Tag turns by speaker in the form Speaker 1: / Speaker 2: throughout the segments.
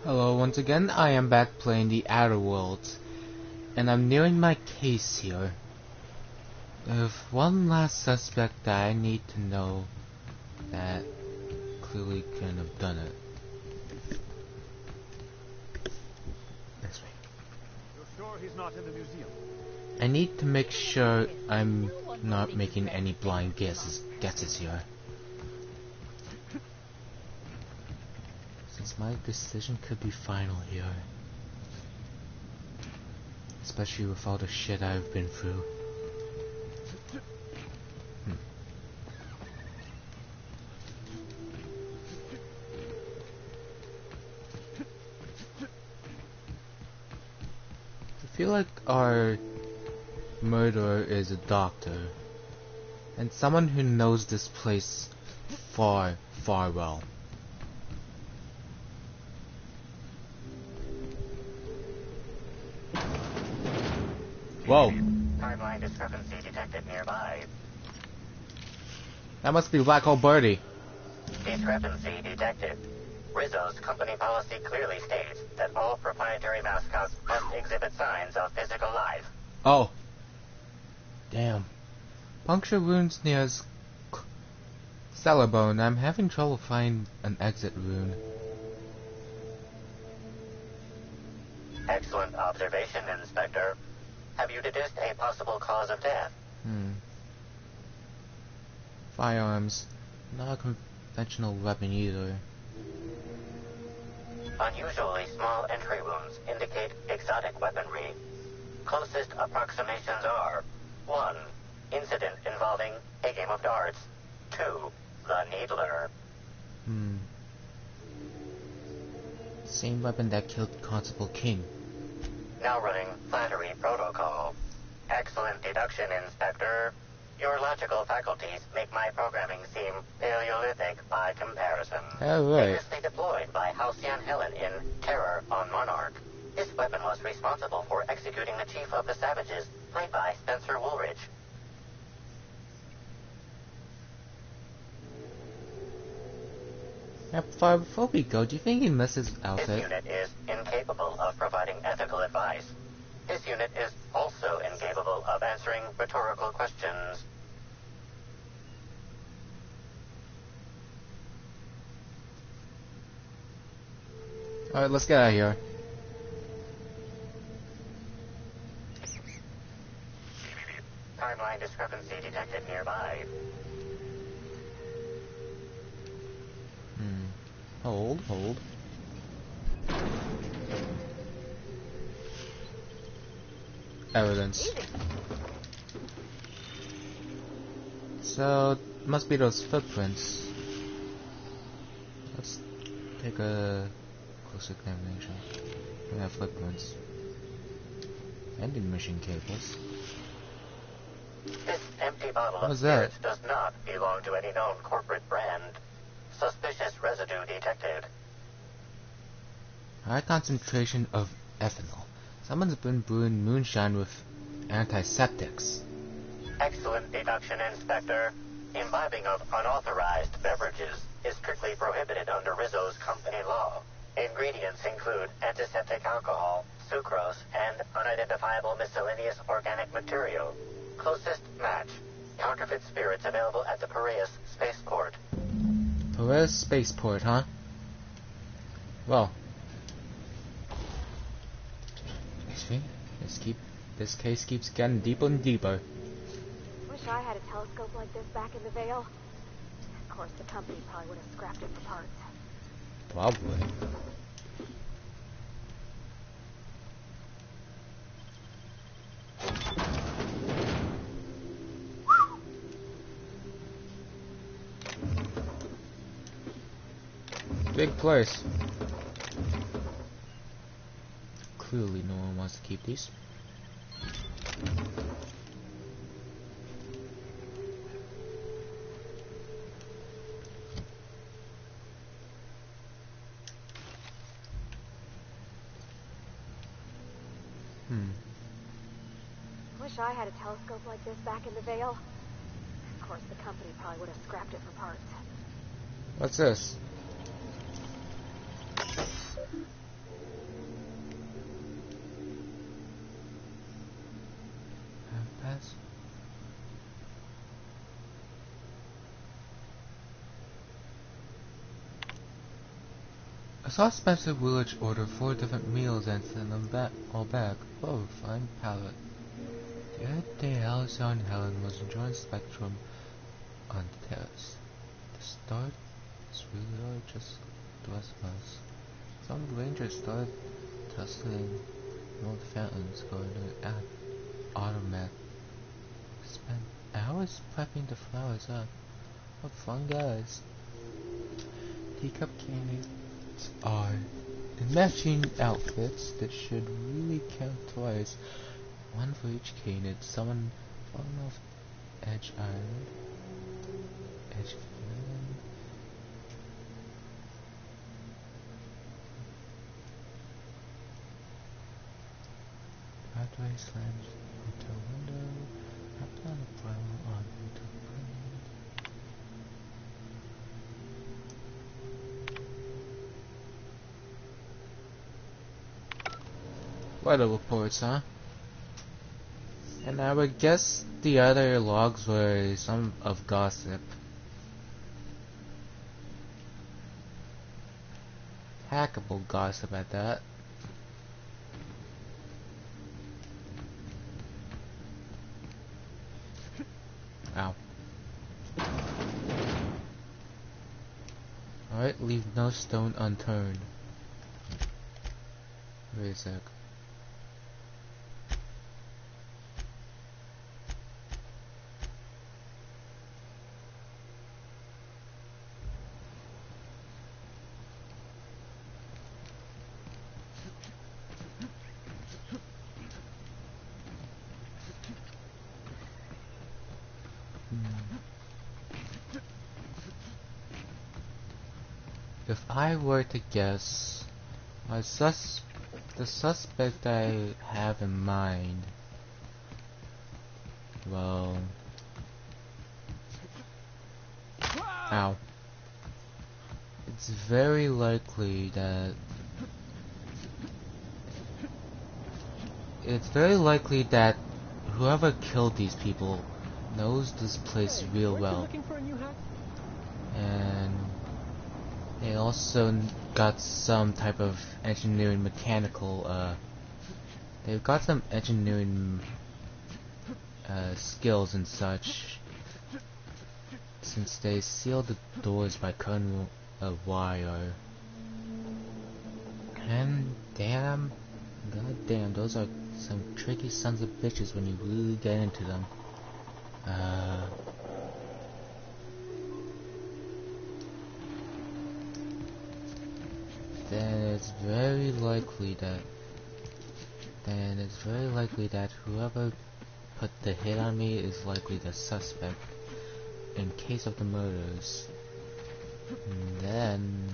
Speaker 1: Hello once again, I am back playing the Outer Worlds, and I'm nearing my case here. There's one last suspect that I need to know that clearly couldn't have done it. This way.
Speaker 2: You're sure he's not in the museum?
Speaker 1: I need to make sure I'm not making any blind guesses here. Since my decision could be final here. Especially with all the shit I've been through. I feel like our murderer is a doctor. And someone who knows this place far, far well. Whoa.
Speaker 3: Timeline discrepancy detected nearby.
Speaker 1: That must be Black Hole Birdie.
Speaker 3: Discrepancy detected. Rizzo's company policy clearly states that all proprietary mascots must exhibit signs of physical life.
Speaker 1: Oh. Damn. Puncture wounds near Cellar-bone. I'm having trouble finding an exit rune.
Speaker 3: Excellent observation, Inspector. Have you deduced a possible cause of death?
Speaker 1: Firearms. Not a conventional weapon either.
Speaker 3: Unusually small entry wounds indicate exotic weaponry. Closest approximations are 1. Incident involving a game of darts. 2. The Needler.
Speaker 1: Same weapon that killed Constable King.
Speaker 3: Now running flattery protocol. Excellent deduction, Inspector. Your logical faculties make my programming seem Paleolithic by comparison.
Speaker 1: Oh, right.
Speaker 3: Previously deployed by Halcyon Helen in Terror on Monarch. This weapon was responsible for executing the Chief of the Savages, played by Spencer Woolridge.
Speaker 1: Before we go, do you think he missed his
Speaker 3: This
Speaker 1: outfit?
Speaker 3: unit is incapable of providing ethical advice. This unit is also incapable of answering rhetorical questions.
Speaker 1: Alright, let's get out of here.
Speaker 3: Timeline discrepancy detected nearby.
Speaker 1: Hold. Evidence. So, it must be those footprints. Let's take a closer examination. We have footprints. Vending machine cables.
Speaker 3: This empty bottle of
Speaker 1: What's that?
Speaker 3: spirits does not belong to any known corporate brand. Suspicious residue detected.
Speaker 1: High concentration of ethanol. Someone's been brewing moonshine with antiseptics.
Speaker 3: Excellent deduction, Inspector. Imbibing of unauthorized beverages is strictly prohibited under Rizzo's company law. Ingredients include antiseptic alcohol, sucrose, and unidentifiable miscellaneous organic material. Closest match. Counterfeit spirits available at the Piraeus spaceport.
Speaker 1: Piraeus spaceport, huh? Well. This case keeps getting deeper and deeper.
Speaker 4: Wish I had a telescope like this back in the Vale. Of course, the company probably would have scrapped it for parts.
Speaker 1: Probably. Big place. Clearly no one wants to keep these.
Speaker 4: Wish I had a telescope like this back in the Vale. Of course, the company probably would have scrapped it for parts.
Speaker 1: What's this? I saw Spencer Village order 4 different meals and send them all back. Oh, fine palate. The other day, Alicia and Helen was enjoying Spectrum on the terrace. The start is really just the rest of us. Some rangers started tussling old fountains going to automat. Spent hours prepping the flowers up. What fun, guys. Teacup candies are in matching outfits that should really count twice. One for each canid. Someone falling off Edge Island. Edge Island. Pathway slams into a window. Hopped on a pile on into a weather reports, huh? And I would guess the other logs were some of gossip. Hackable gossip at that. Ow. Alright, leave no stone unturned. Wait a sec. If I were to guess, the suspect I have in mind, well, ow. It's very likely that whoever killed these people knows this place real well, and they also got some type of engineering mechanical, they've got some engineering skills and such, since they sealed the doors by cutting a wire. And god damn, those are some tricky sons of bitches when you really get into them. Then it's very likely that whoever put the hit on me is likely the suspect in case of the murders. And then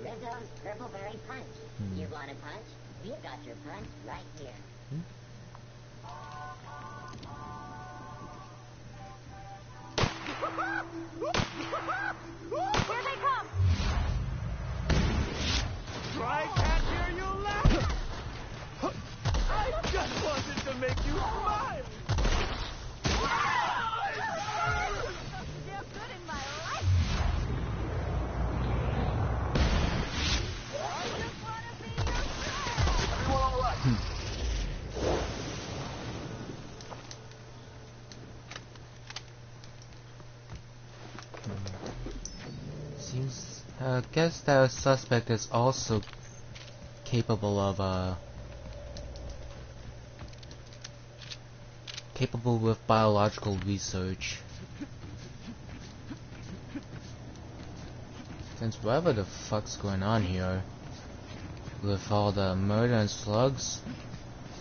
Speaker 5: Rizzo's Purple Berry Punch. You want a punch? We've got your punch right here.
Speaker 4: Here they come!
Speaker 2: I can't hear you laugh! I just wanted to make you smile!
Speaker 4: Feel good in my life! I just want to be your friend!
Speaker 2: Everyone all right?
Speaker 1: seems guess that a suspect is also capable with biological research. Since whatever the fuck's going on here with all the murder and slugs,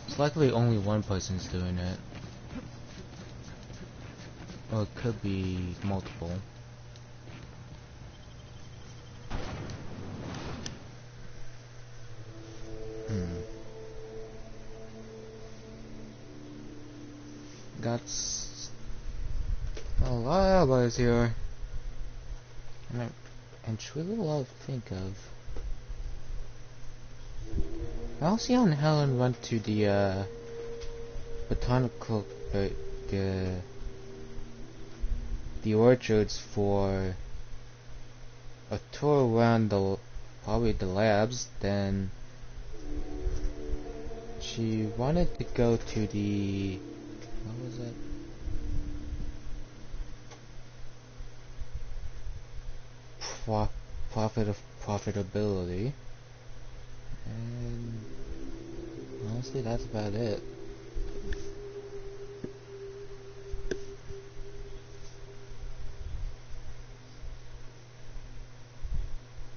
Speaker 1: it's likely only one person's doing it. Or it could be multiple. Got a lot of allies here, and truly a lot to think of. Halcyon and Helen went to the botanical the the orchards for a tour around the probably the labs. Then she wanted to go to the what was it? Profitability, and honestly, that's about it.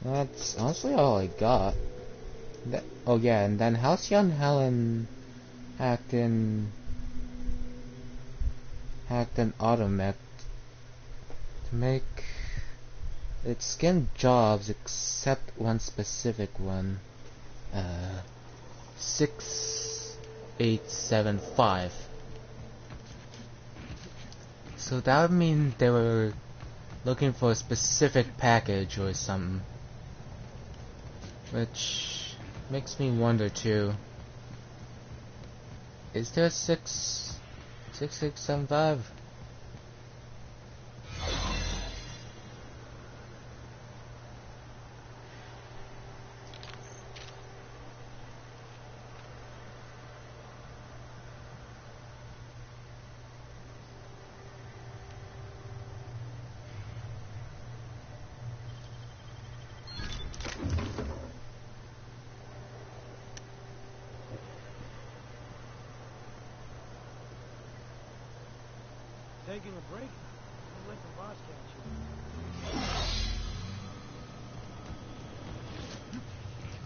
Speaker 1: That's honestly all I got. Oh yeah, and then Halcyon Helen hacked in Automech to make it skin jobs except one specific one. 6875. So that would mean they were looking for a specific package or something. Which makes me wonder too. Is there a 6675?
Speaker 2: Taking a break? Don't let the boss catch you.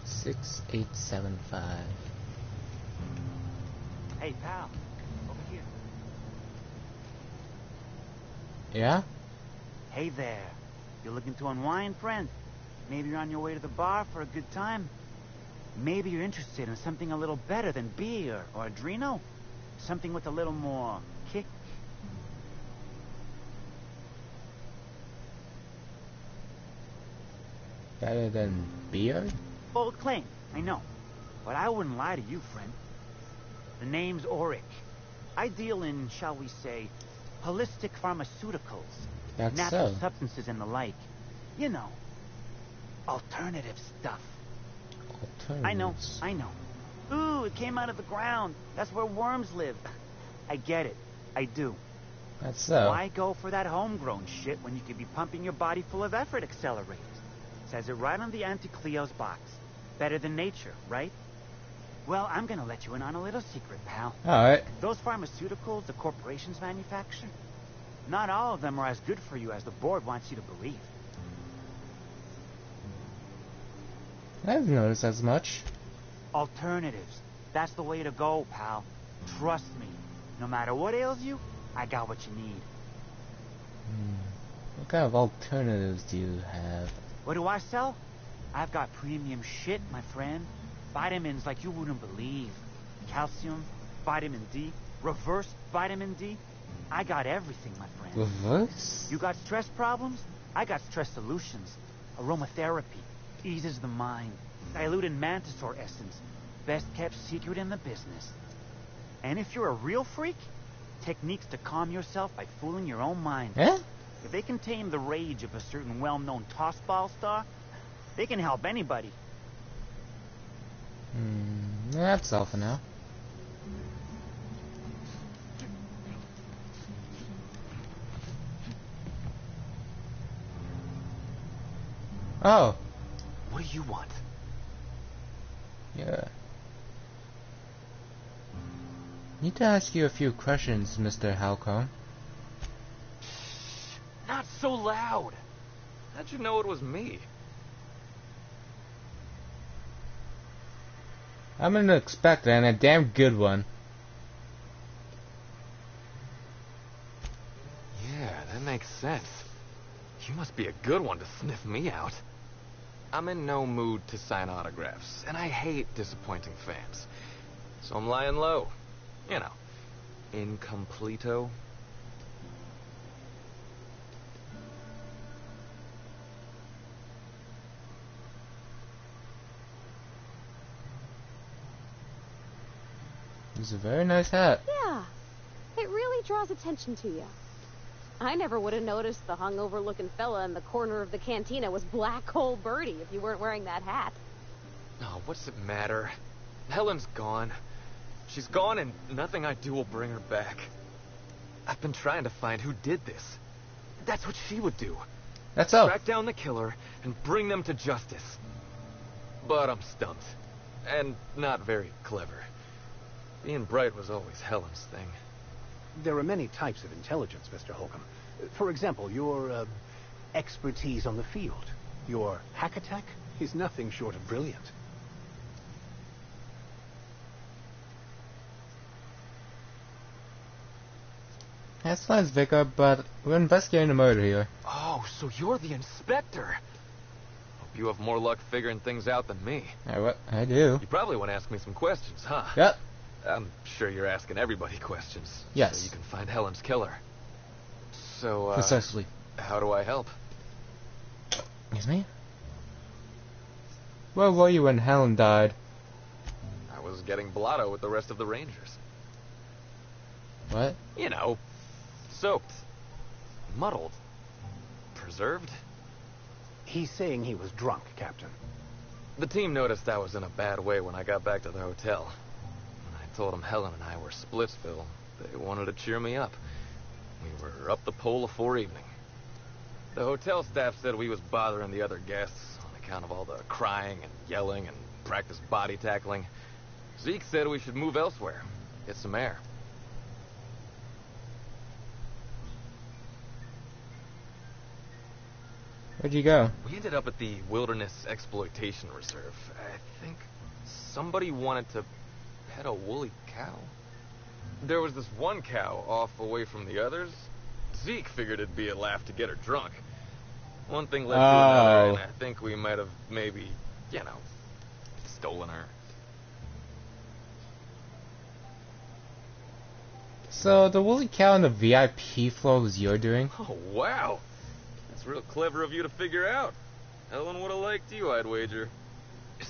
Speaker 1: 6875.
Speaker 2: Hey, pal. Over here.
Speaker 1: Yeah?
Speaker 6: Hey there. You looking to unwind, friend? Maybe you're on your way to the bar for a good time. Maybe you're interested in something a little better than beer or Adreno. Something with a little more kick.
Speaker 1: Better than beer?
Speaker 6: Bold claim, I know. But I wouldn't lie to you, friend. The name's Auric. I deal in, shall we say, holistic pharmaceuticals.
Speaker 1: That's
Speaker 6: natural
Speaker 1: so.
Speaker 6: substances and the like. You know, alternative stuff.
Speaker 1: Alternatives.
Speaker 6: I know. Ooh, it came out of the ground. That's where worms live. I get it. I do.
Speaker 1: That's so.
Speaker 6: Why go for that homegrown shit when you could be pumping your body full of effort accelerators? Says it right on the Anti-Cleo's box. Better than nature, right? Well, I'm gonna let you in on a little secret, pal.
Speaker 1: Alright.
Speaker 6: Those pharmaceuticals the corporations manufacture, not all of them are as good for you as the board wants you to believe.
Speaker 1: I've noticed as much.
Speaker 6: Alternatives. That's the way to go, pal. Trust me. No matter what ails you, I got what you need.
Speaker 1: What kind of alternatives do you have?
Speaker 6: What do I sell? I've got premium shit, my friend. Vitamins like you wouldn't believe. Calcium, vitamin D, reverse vitamin D. I got everything, my friend.
Speaker 1: Reverse?
Speaker 6: You got stress problems? I got stress solutions. Aromatherapy eases the mind. Diluted mantisaur essence. Best kept secret in the business. And if you're a real freak, techniques to calm yourself by fooling your own mind.
Speaker 1: Eh?
Speaker 6: If they can tame the rage of a certain well-known tossball star, they can help anybody.
Speaker 1: That's all for now. Oh.
Speaker 2: What do you want?
Speaker 1: Yeah. Need to ask you a few questions, Mr. Halcon.
Speaker 2: Not so loud. How'd you know it was me?
Speaker 1: I'm gonna expect it, and a damn good one.
Speaker 2: Yeah, that makes sense. You must be a good one to sniff me out. I'm in no mood to sign autographs, and I hate disappointing fans. So I'm lying low. You know, incompleto.
Speaker 1: It's a very nice hat.
Speaker 4: Yeah, it really draws attention to you. I never would have noticed the hungover-looking fella in the corner of the cantina was Black Hole Birdie if you weren't wearing that hat.
Speaker 2: Oh, what's it matter? Helen's gone. She's gone and nothing I do will bring her back. I've been trying to find who did this. That's what she would do.
Speaker 1: That's all.
Speaker 2: Track down the killer and bring them to justice. But I'm stumped. And not very clever. Being bright was always Helen's thing.
Speaker 7: There are many types of intelligence, Mr. Holcomb. For example, your expertise on the field. Your hack attack is nothing short of brilliant.
Speaker 1: That's nice, Vicar, but we're investigating a murder here.
Speaker 2: Oh, so you're the inspector. Hope you have more luck figuring things out than me.
Speaker 1: I do.
Speaker 2: You probably want to ask me some questions, huh?
Speaker 1: Yep.
Speaker 2: I'm sure you're asking everybody questions.
Speaker 1: Yes.
Speaker 2: So you can find Helen's killer. So,
Speaker 1: Precisely.
Speaker 2: how do I help?
Speaker 1: Excuse me? Where were you when Helen died?
Speaker 2: I was getting blotto with the rest of the Rangers.
Speaker 1: What?
Speaker 2: You know, soaked, muddled, preserved.
Speaker 7: He's saying he was drunk, Captain.
Speaker 2: The team noticed I was in a bad way when I got back to the hotel. When I told them Helen and I were Splitsville, they wanted to cheer me up. We were up the pole afore evening. The hotel staff said we was bothering the other guests on account of all the crying and yelling and practice body tackling. Zeke said we should move elsewhere, get some air.
Speaker 1: Where'd you go?
Speaker 2: We ended up at the Wilderness Exploitation Reserve. I think somebody wanted to pet a woolly cow. There was this one cow off away from the others. Zeke figured it'd be a laugh to get her drunk. One thing led to another, and I think we might have maybe, stolen her.
Speaker 1: So the woolly cow on the VIP floor was your doing?
Speaker 2: Oh, wow. That's real clever of you to figure out. Helen would have liked you, I'd wager.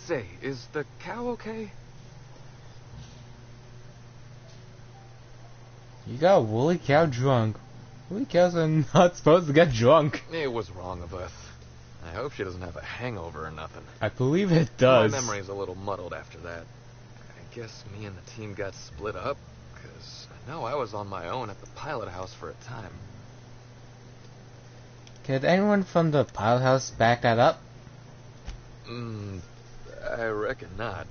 Speaker 2: Say, is the cow okay?
Speaker 1: You got a woolly cow drunk. Woolly cows are not supposed to get drunk.
Speaker 2: It was wrong of us. I hope she doesn't have a hangover or nothing.
Speaker 1: I believe it does.
Speaker 2: My memory's a little muddled after that. I guess me and the team got split up, because I know I was on my own at the pilot house for a time.
Speaker 1: Could anyone from the pilot house back that up?
Speaker 2: I reckon not.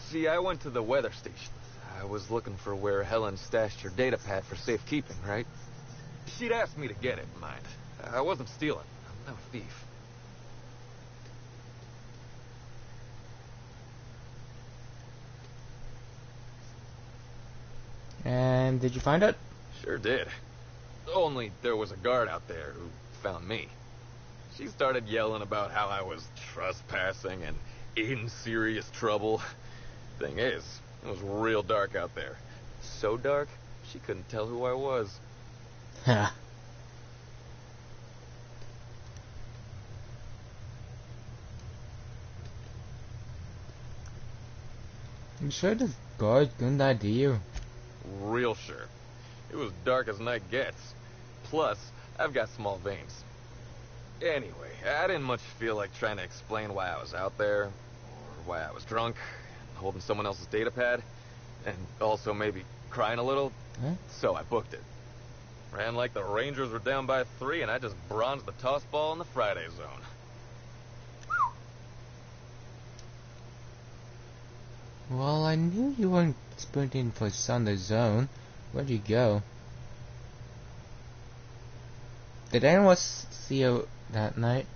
Speaker 2: See, I went to the weather station. I was looking for where Helen stashed her data pad for safekeeping, right? She'd asked me to get it, mind. I wasn't stealing. I'm no thief.
Speaker 1: And did you find it?
Speaker 2: Sure did. Only there was a guard out there who found me. She started yelling about how I was trespassing and in serious trouble. Thing is, it was real dark out there. So dark, she couldn't tell who I was.
Speaker 1: Ha. I'm sure this guard couldn't ID you.
Speaker 2: Real sure. It was dark as night gets. Plus, I've got small veins. Anyway, I didn't much feel like trying to explain why I was out there, or why I was drunk, and holding someone else's data pad, and also maybe crying a little, so I booked it. Ran like the Rangers were down by 3, and I just bronzed the toss ball in the Friday zone.
Speaker 1: Well, I knew you weren't sprinting for Sunday Zone. Where'd you go? Did anyone see you that night?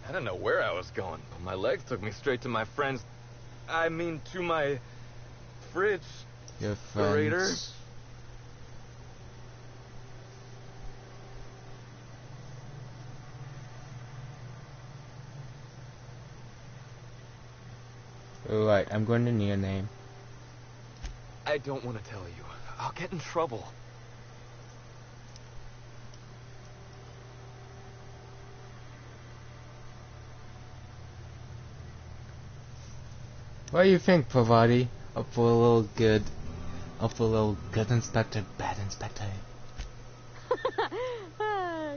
Speaker 2: I didn't know where I was going, but my legs took me straight to my friend's... to my fridge.
Speaker 1: Your
Speaker 2: Refrigerator.
Speaker 1: friends. Alright, I'm going to need a name.
Speaker 2: I don't want to tell you. I'll get in trouble.
Speaker 1: What do you think, Pavati? Up for a little good. Up for a little good inspector, bad inspector.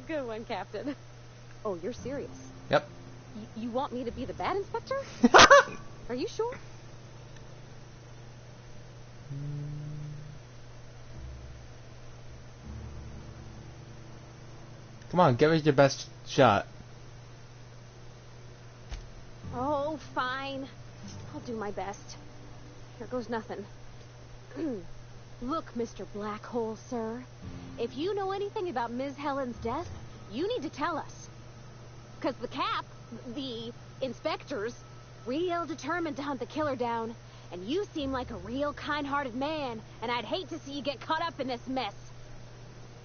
Speaker 4: Good one, Captain. Oh, you're serious?
Speaker 1: Yep.
Speaker 4: You want me to be the bad inspector? Are you sure?
Speaker 1: Come on, give it your best shot.
Speaker 4: Oh, fine. I'll do my best. Here goes nothing. Look, Mr. Black Hole, sir. If you know anything about Ms. Helen's death, you need to tell us. 'Cause the inspector's real determined to hunt the killer down, and you seem like a real kind-hearted man, and I'd hate to see you get caught up in this mess.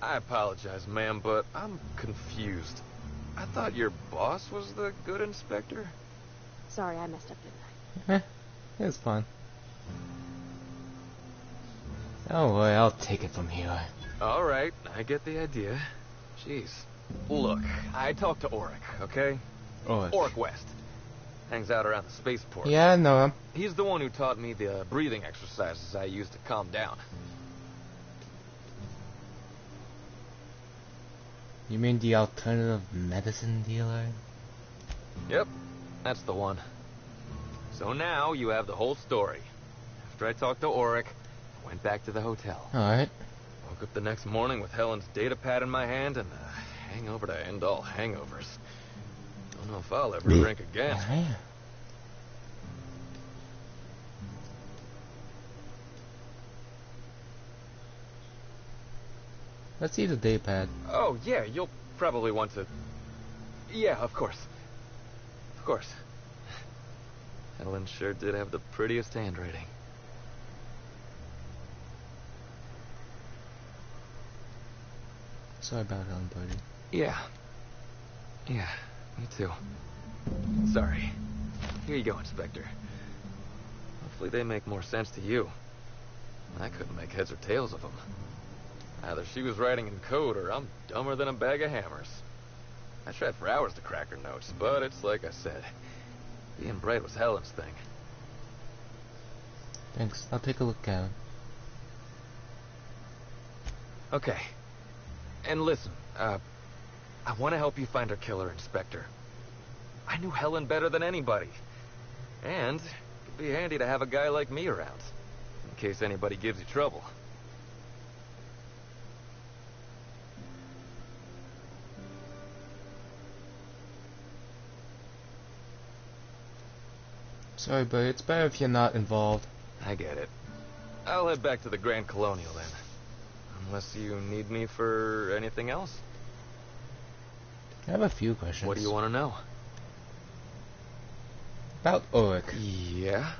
Speaker 2: I apologize, ma'am, but I'm confused. I thought your boss was the good inspector.
Speaker 4: Sorry, I messed up, didn't I?
Speaker 1: It was fun. Oh boy, I'll take it from here.
Speaker 2: All right, I get the idea. Jeez. Look, I talked to Auric, okay? Auric West. Hangs out around the spaceport.
Speaker 1: Yeah, I know him.
Speaker 2: He's the one who taught me the breathing exercises I use to calm down.
Speaker 1: You mean the alternative medicine dealer?
Speaker 2: Yep, that's the one. So now you have the whole story. After I talked to Auric, I went back to the hotel.
Speaker 1: Alright.
Speaker 2: Woke up the next morning with Helen's data pad in my hand and a hangover to end all hangovers. Don't know if I'll ever drink again.
Speaker 1: Alright. Let's see the day pad.
Speaker 2: Oh, yeah, you'll probably want to... Yeah, of course. Of course. Helen sure did have the prettiest handwriting.
Speaker 1: Sorry about Helen, buddy.
Speaker 2: Yeah. Yeah, me too. Sorry. Here you go, Inspector. Hopefully they make more sense to you. I couldn't make heads or tails of them. Either she was writing in code or I'm dumber than a bag of hammers. I tried for hours to crack her notes, but it's like I said. Being bright was Helen's thing.
Speaker 1: Thanks. I'll take a look at it.
Speaker 2: Okay. And listen, I want to help you find her killer, Inspector. I knew Helen better than anybody. And it'd be handy to have a guy like me around, in case anybody gives you trouble.
Speaker 1: Sorry, but it's better if you're not involved.
Speaker 2: I get it. I'll head back to the Grand Colonial then. Unless you need me for anything else.
Speaker 1: I have a few questions.
Speaker 2: What do you want to know?
Speaker 1: About Auric.
Speaker 2: Yeah?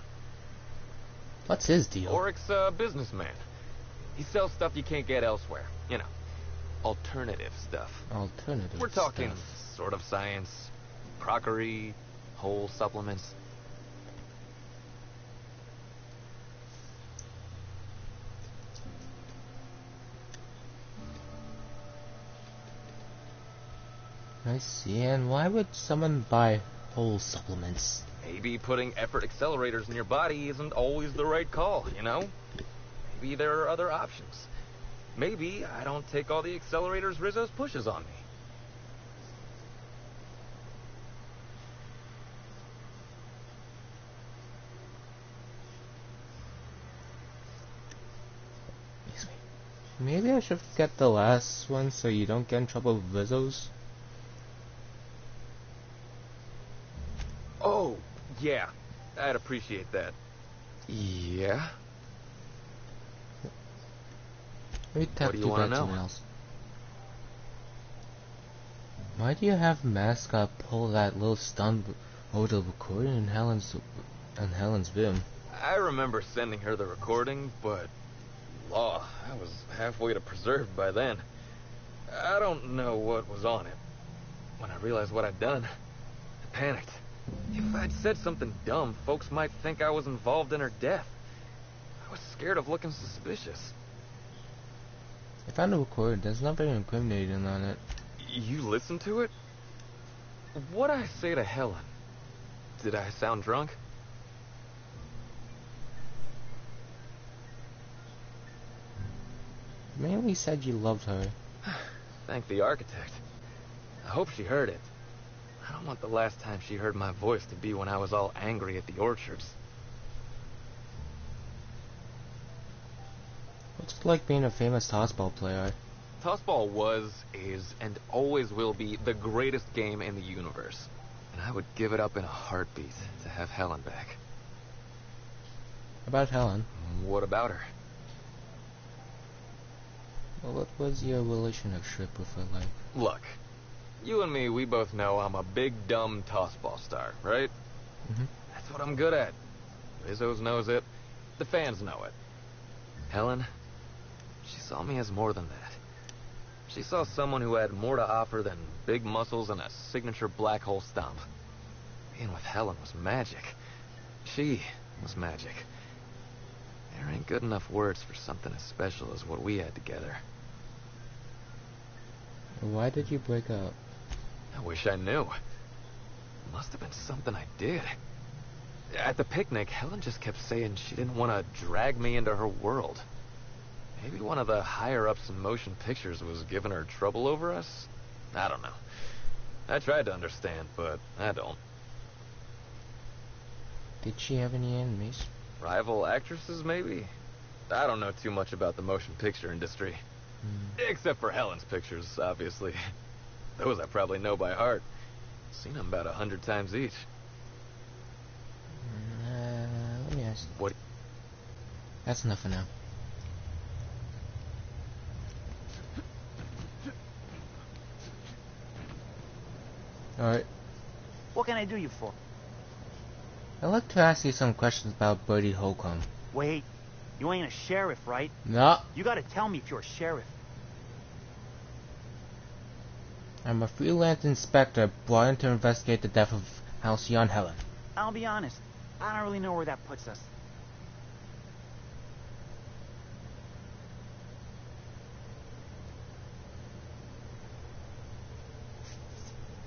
Speaker 1: What's his deal?
Speaker 2: Auric's a businessman. He sells stuff you can't get elsewhere. You know, alternative stuff.
Speaker 1: Alternative
Speaker 2: We're talking
Speaker 1: stuff.
Speaker 2: sort of science, crockery, whole supplements.
Speaker 1: I see, and why would someone buy whole supplements?
Speaker 2: Maybe putting effort accelerators in your body isn't always the right call, you know? Maybe there are other options. Maybe I don't take all the accelerators Rizzo's pushes on me.
Speaker 1: Excuse me. Maybe I should get the last one so you don't get in trouble with Rizzo's?
Speaker 2: Oh, yeah. I'd appreciate that. Yeah?
Speaker 1: Let me tap
Speaker 2: What do you
Speaker 1: through
Speaker 2: wanna
Speaker 1: that
Speaker 2: know?
Speaker 1: something else. Why do you have Mascot pull that little stunt over the recording in Helen's Vim?
Speaker 2: I remember sending her the recording, but... Law, I was halfway to preserved by then. I don't know what was on it. When I realized what I'd done, I panicked. If I'd said something dumb, folks might think I was involved in her death. I was scared of looking suspicious.
Speaker 1: I found the recording. There's nothing incriminating on it.
Speaker 2: You listened to it? What'd I say to Helen? Did I sound drunk?
Speaker 1: mainly said you loved her.
Speaker 2: Thank the architect. I hope she heard it. I don't want the last time she heard my voice to be when I was all angry at the orchards.
Speaker 1: What's it like being a famous tossball player?
Speaker 2: Tossball was, is, and always will be the greatest game in the universe. And I would give it up in a heartbeat to have Helen back.
Speaker 1: About Helen?
Speaker 2: What about her?
Speaker 1: Well, what was your relationship with her like?
Speaker 2: Look, you and me, we both know I'm a big, dumb tossball star, right?
Speaker 1: Mm-hmm.
Speaker 2: That's what I'm good at. Rizzo's knows it. The fans know it. Helen, she saw me as more than that. She saw someone who had more to offer than big muscles and a signature black hole stomp. Being with Helen was magic. She was magic. There ain't good enough words for something as special as what we had together.
Speaker 1: Why did you break up?
Speaker 2: I wish I knew. Must have been something I did. At the picnic, Helen just kept saying she didn't want to drag me into her world. Maybe one of the higher-ups in motion pictures was giving her trouble over us? I don't know. I tried to understand, but I don't.
Speaker 1: Did she have any enemies?
Speaker 2: Rival actresses, maybe? I don't know too much about the motion picture industry. Except for Helen's pictures, obviously. Those I probably know by heart. Seen them about 100 times each.
Speaker 1: Let me ask.
Speaker 2: What?
Speaker 1: That's enough for now. Alright.
Speaker 6: What can I do you for?
Speaker 1: I'd like to ask you some questions about Bertie Holcomb.
Speaker 6: Wait, you ain't a sheriff, right?
Speaker 1: No,
Speaker 6: You gotta tell me if you're a sheriff.
Speaker 1: I'm a freelance inspector brought in to investigate the death of Halcyon Helen.
Speaker 6: I'll be honest, I don't really know where that puts us.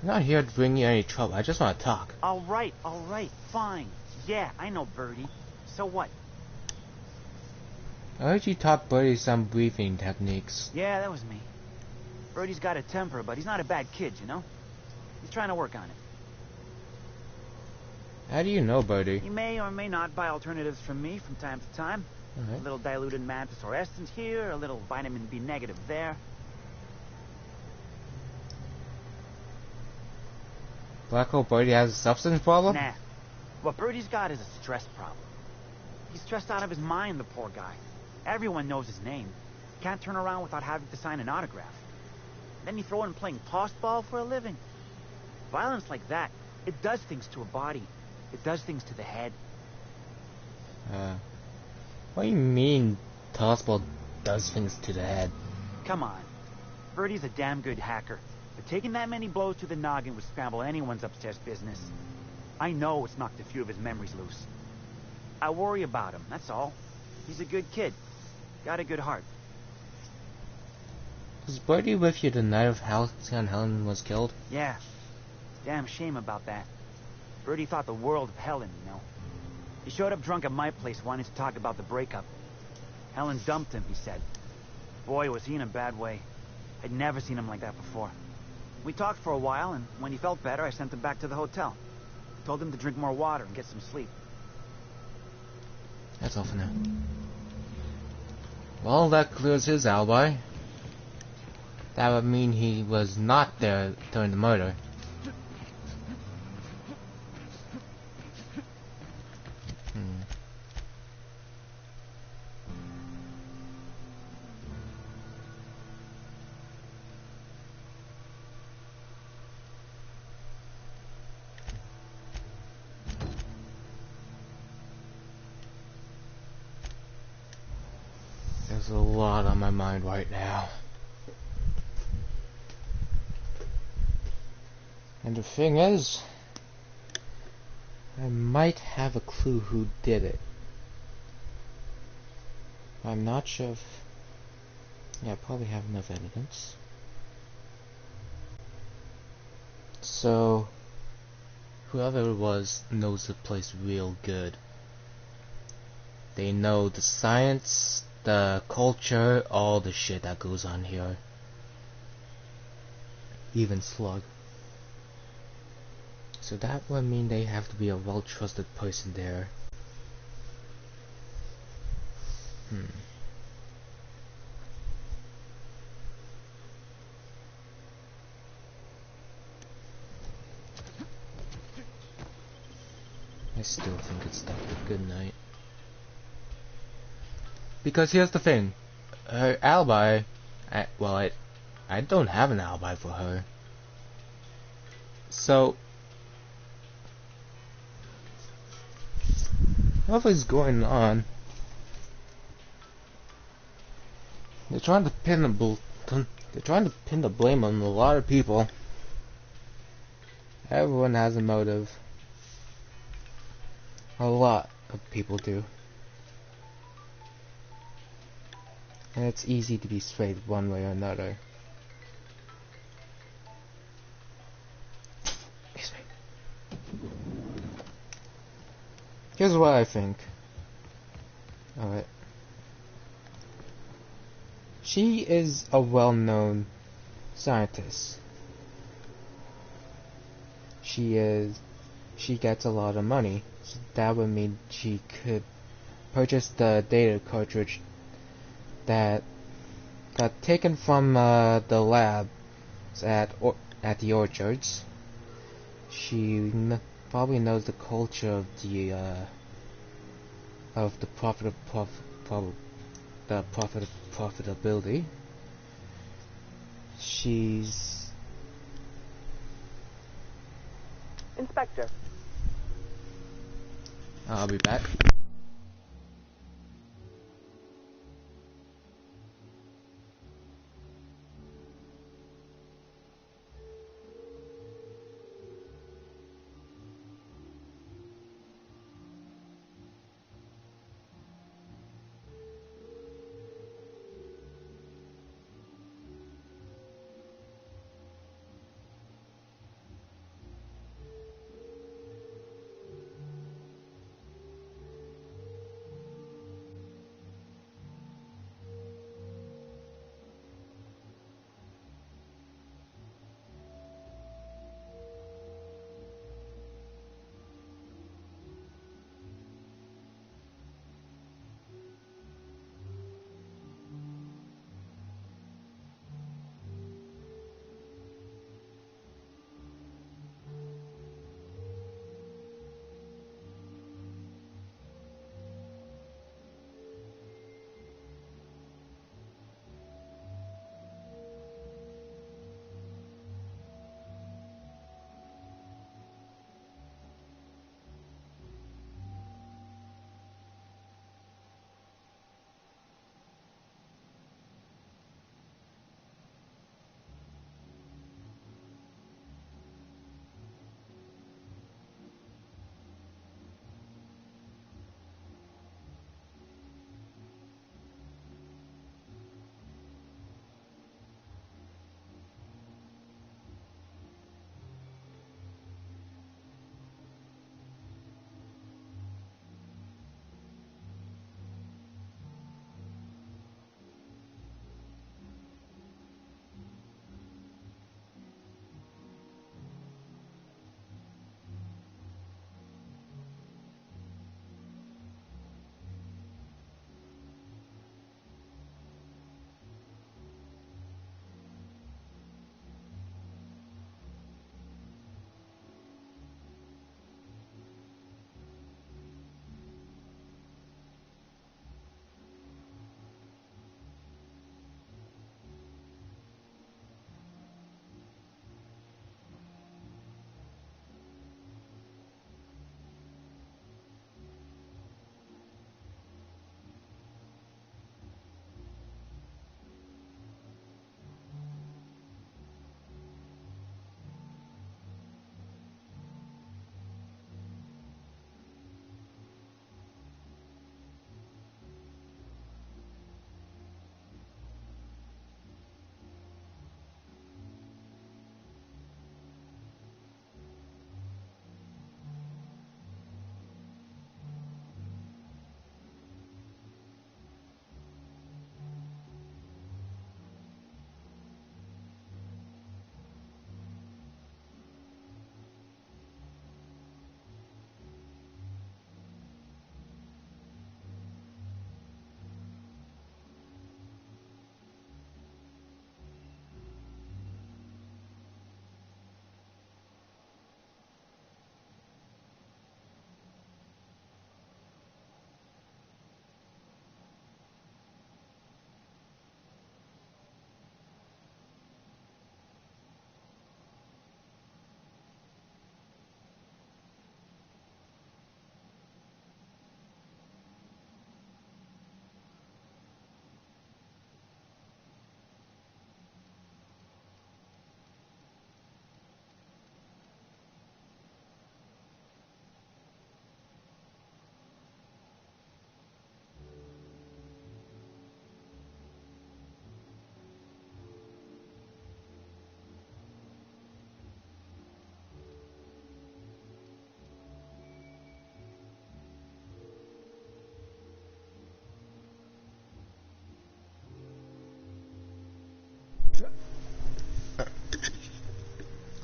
Speaker 1: I'm not here to bring you any trouble, I just want to talk.
Speaker 6: Alright, fine. Yeah, I know Birdie. So what?
Speaker 1: I heard you taught Bertie some breathing techniques.
Speaker 6: Yeah, that was me. Birdie's got a temper, but he's not a bad kid, you know? He's trying to work on it.
Speaker 1: How do you know Bertie?
Speaker 6: He may or may not buy alternatives from me from time to time.
Speaker 1: Alright.
Speaker 6: A little diluted mantis or essence here, a little vitamin B negative there.
Speaker 1: Black Hole Bertie has a substance problem?
Speaker 6: Nah. What Birdie's got is a stress problem. He's stressed out of his mind, the poor guy. Everyone knows his name. Can't turn around without having to sign an autograph. Then you throw in playing tossball for a living. Violence like that, it does things to a body. It does things to the head.
Speaker 1: What do you mean tossball does things to the head?
Speaker 6: Come on. Birdie's a damn good hacker. But taking that many blows to the noggin would scramble anyone's upstairs business. I know it's knocked a few of his memories loose. I worry about him, that's all. He's a good kid. Got a good heart.
Speaker 1: Was Bertie with you the night of Halcyon Helen was killed?
Speaker 6: Yeah. Damn shame about that. Birdie thought the world of Helen, you know. He showed up drunk at my place wanting to talk about the breakup. Helen dumped him, he said. Boy, was he in a bad way. I'd never seen him like that before. We talked for a while, and when he felt better, I sent him back to the hotel. Told him to drink more water and get some sleep.
Speaker 1: That's all for now. Well, that clears his alibi. That would mean he was not there during the murder. There's a lot on my mind right now. And the thing is, I might have a clue who did it. I'm not sure if... Yeah, I probably have enough evidence. So, whoever it was knows the place real good. They know the science, the culture, all the shit that goes on here. Even Slug. So that would mean they have to be a well-trusted person there. I still think it's Dr. Goodnight. Because here's the thing. Her alibi... I don't have an alibi for her. So... Whatever's going on... They're trying to pin the blame on a lot of people. Everyone has a motive. A lot of people do. And it's easy to be swayed one way or another. Excuse me. Here's what I think. Alright. She is a well-known scientist. She gets a lot of money. So that would mean she could purchase the data cartridge that got taken from the lab at the orchards. She probably knows the culture of the profitability. She's
Speaker 8: Inspector.
Speaker 1: I'll be back.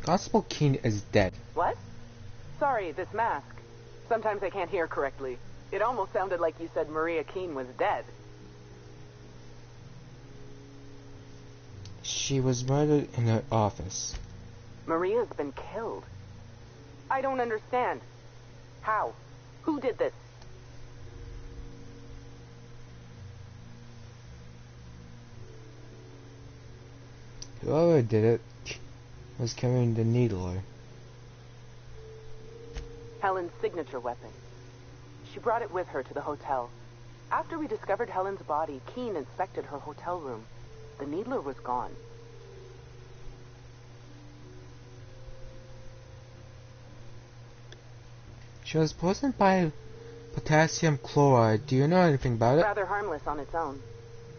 Speaker 1: Constable Keene is dead.
Speaker 8: What? Sorry, this mask. Sometimes I can't hear correctly. It almost sounded like you said Maria Keene was dead.
Speaker 1: She was murdered in her office.
Speaker 8: Maria's been killed. I don't understand. How? Who did this?
Speaker 1: Whoever did it was carrying the needler.
Speaker 8: Helen's signature weapon. She brought it with her to the hotel. After we discovered Helen's body, Keene inspected her hotel room. The needler was gone.
Speaker 1: She was poisoned by potassium chloride. Do you know anything about it?
Speaker 8: Rather harmless on its own.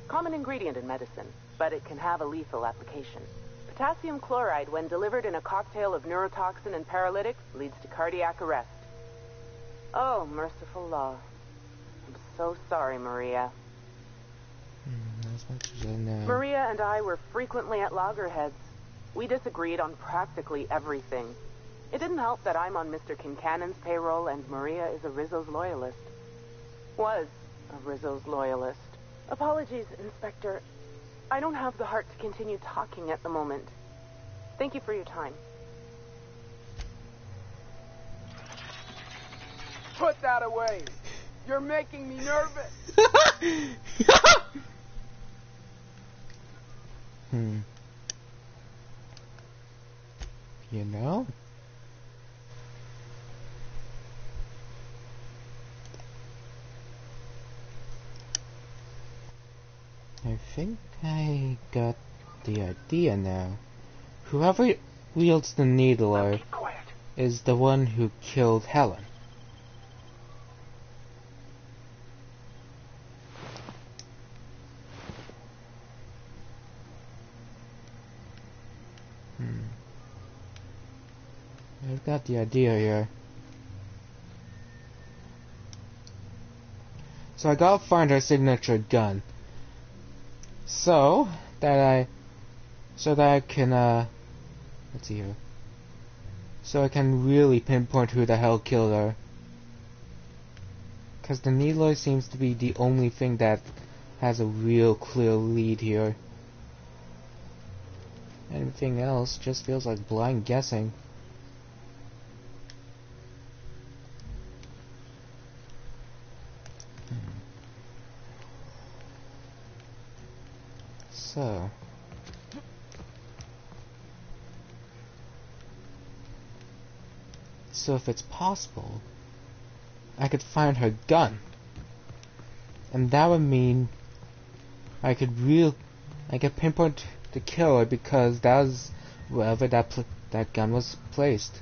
Speaker 8: Common ingredient in medicine, but it can have a lethal application. Potassium chloride, when delivered in a cocktail of neurotoxin and paralytic, leads to cardiac arrest. Oh, merciful law. I'm so sorry, Maria.
Speaker 1: As much as I know.
Speaker 8: Maria and I were frequently at loggerheads. We disagreed on practically everything. It didn't help that I'm on Mr. Kincannon's payroll and Maria is a Rizzo's loyalist. Was a Rizzo's loyalist. Apologies, Inspector. I don't have the heart to continue talking at the moment. Thank you for your time.
Speaker 9: Put that away. You're making me nervous.
Speaker 1: You know? I think I got the idea now. Whoever wields the needler is the one who killed Helen. I've got the idea here. So I gotta find her signature gun. So that I can let's see here. So I can really pinpoint who the hell killed her. Cause the needler seems to be the only thing that has a real clear lead here. Anything else just feels like blind guessing. So if it's possible, I could find her gun, and that would mean I could pinpoint the killer because that was wherever that gun was placed.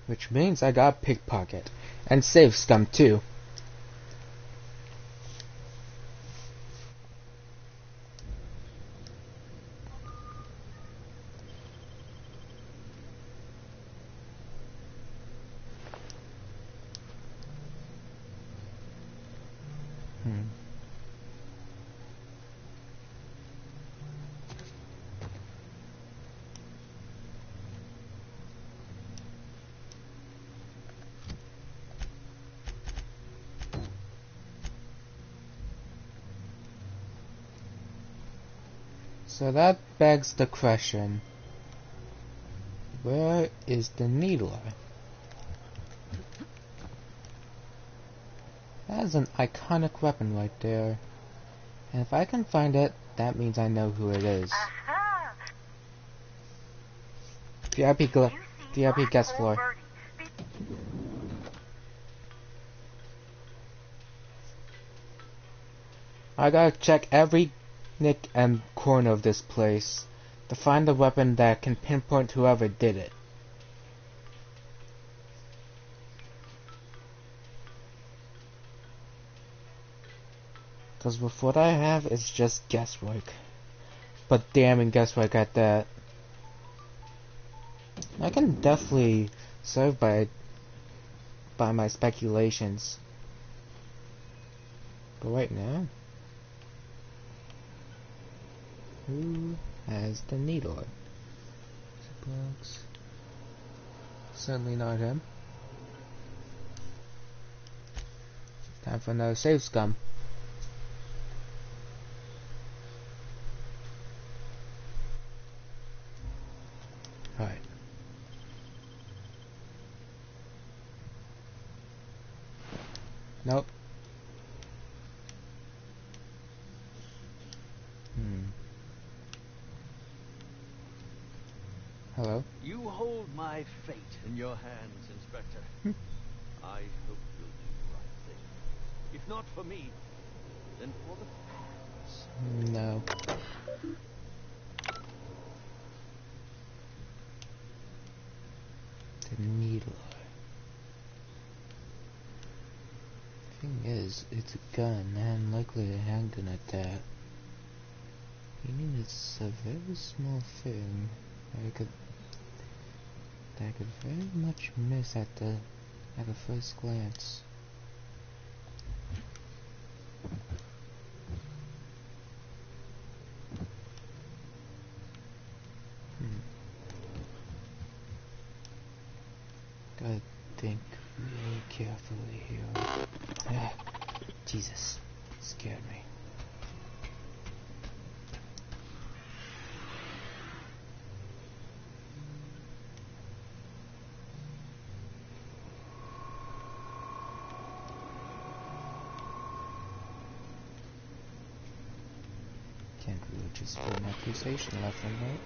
Speaker 1: Which means I got pickpocket and save scum too. So that begs the question, where is the needler? That is an iconic weapon right there. And if I can find it, that means I know who it is. VIP guest floor. I gotta check every nick and corner of this place to find the weapon that can pinpoint whoever did it. Because with what I have, it's just guesswork. But damning guesswork at that. I can definitely serve by my speculations. But right now, Who has the needle? Ziplocs. Certainly not him. Time for another save scum. Alright. Nope. Hello?
Speaker 10: You hold my fate in your hands, Inspector. I hope you'll do the right thing. If not for me, then for the fans.
Speaker 1: No. The needle. Thing is, it's a gun, and likely a handgun at that. Meaning it's a very small thing. That I could very much miss at the first glance. Gotta think really carefully here. Ah, Jesus, scared me. Can't really just put an accusation left and right.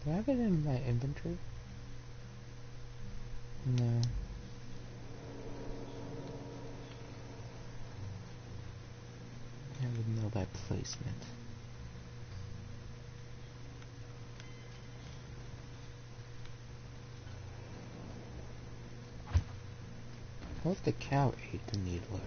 Speaker 1: Do I have it in my inventory? No. I would know by placement. What if the cow ate the needler?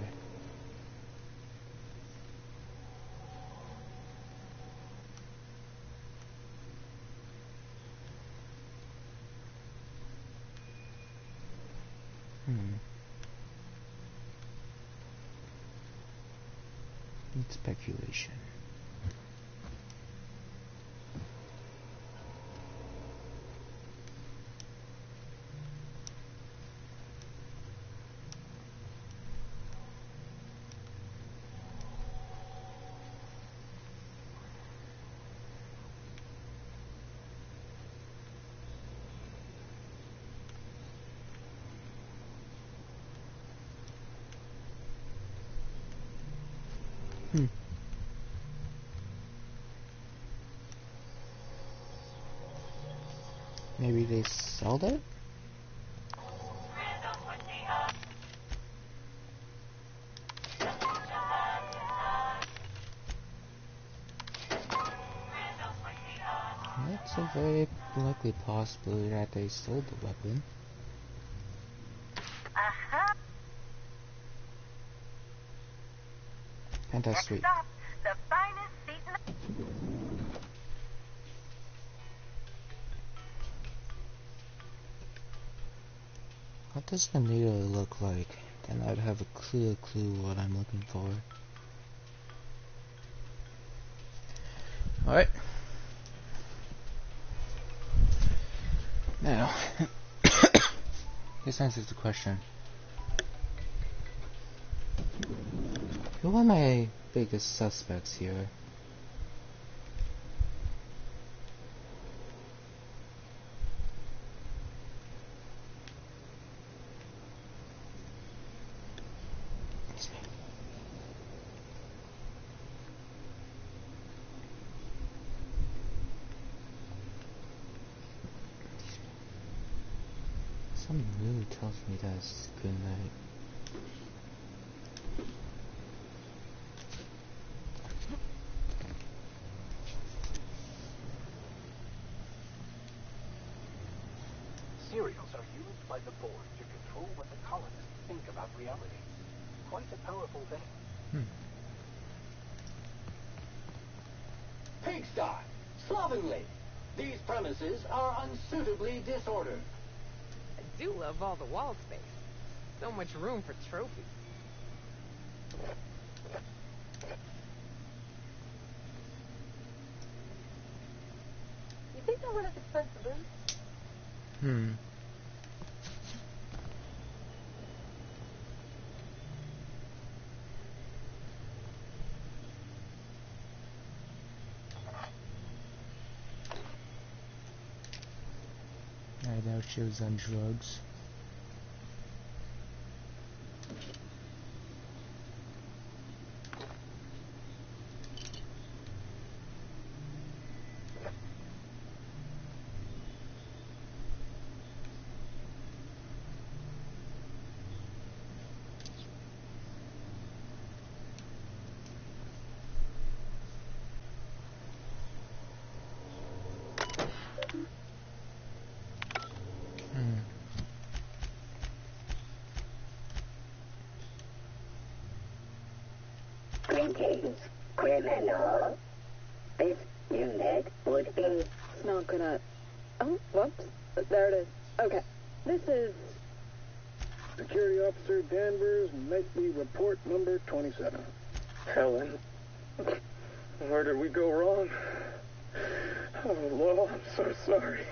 Speaker 1: It's speculation. Maybe they sold it? That's a very likely possibility that they sold the weapon. Fantastic. What does the needle look like? Then I'd have a clear clue what I'm looking for. Alright. Now, this answers the question. Who are my biggest suspects here? Something really tells me that's good night.
Speaker 7: Serials are used by the board to control what the colonists think about reality. Quite a powerful thing.
Speaker 11: Pigsty! Slovenly! These premises are unsuitably disordered.
Speaker 8: I do love all the wall space. So much room for trophies.
Speaker 4: You think they'll let us expense the booth?
Speaker 1: I doubt she was on drugs.
Speaker 12: Greetings, criminal. This unit would be...
Speaker 13: It's not gonna... Oh, whoops. There it is. Okay. This is...
Speaker 14: Security Officer Danvers, Nightly Report number 27. Helen, where did we go wrong? Oh, Law, I'm so sorry.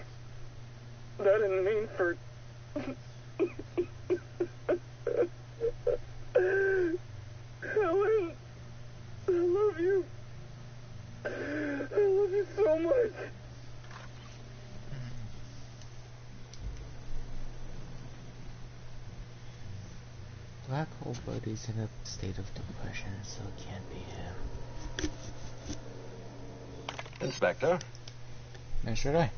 Speaker 14: I didn't mean for... Helen, I love you. I love you so much.
Speaker 1: Black Hole Buddy's in a state of depression, so it can't be him.
Speaker 10: Inspector?
Speaker 1: Now should I?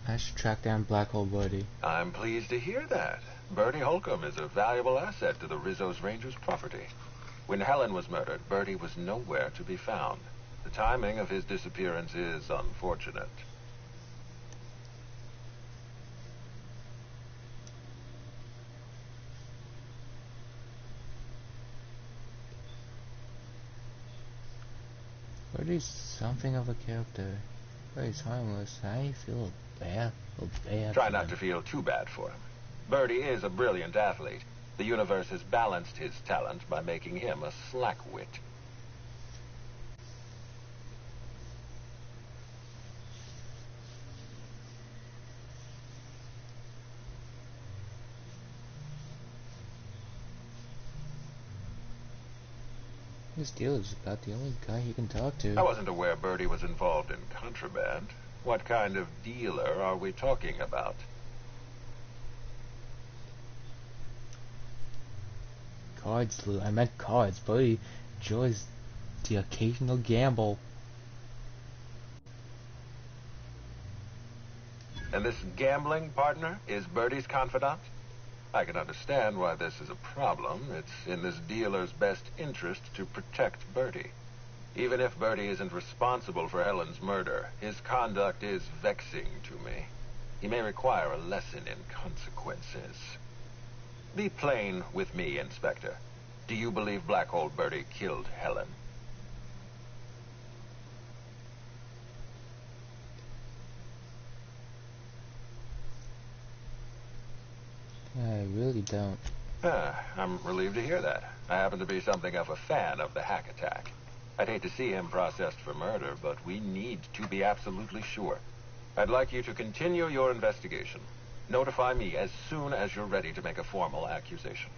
Speaker 1: I should track down Black Hole Buddy.
Speaker 10: I'm pleased to hear that. Bertie Holcomb is a valuable asset to the Rizzo's Rangers property. When Helen was murdered, Bertie was nowhere to be found. The timing of his disappearance is unfortunate.
Speaker 1: Buddy's something of a character. Buddy's harmless. I feel bad.
Speaker 10: Try not to feel too bad for him. Bertie is a brilliant athlete. The universe has balanced his talent by making him a slackwit.
Speaker 1: This dealer's about the only guy you can talk to.
Speaker 10: I wasn't aware Bertie was involved in contraband. What kind of dealer are we talking about?
Speaker 1: Cards, Lou. I meant cards. Buddy enjoys the occasional gamble.
Speaker 10: And this gambling partner is Bertie's confidant? I can understand why this is a problem. It's in this dealer's best interest to protect Bertie. Even if Bertie isn't responsible for Helen's murder, his conduct is vexing to me. He may require a lesson in consequences. Be plain with me, Inspector. Do you believe Black Hole Bertie killed Helen?
Speaker 1: I really don't.
Speaker 10: I'm relieved to hear that. I happen to be something of a fan of the hack attack. I'd hate to see him processed for murder, but we need to be absolutely sure. I'd like you to continue your investigation. Notify me as soon as you're ready to make a formal accusation.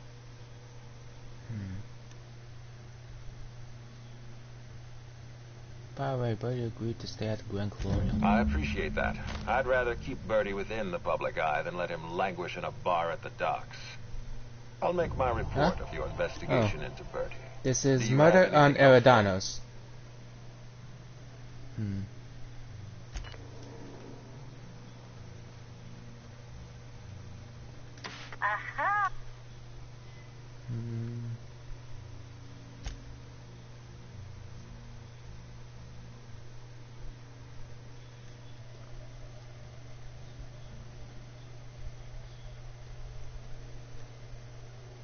Speaker 1: By the way, Bertie agreed to stay at the Grand Colonial.
Speaker 10: I appreciate that. I'd rather keep Bertie within the public eye than let him languish in a bar at the docks. I'll make my report of your investigation into Bertie.
Speaker 1: This is Murder on Eridanos. Hmm.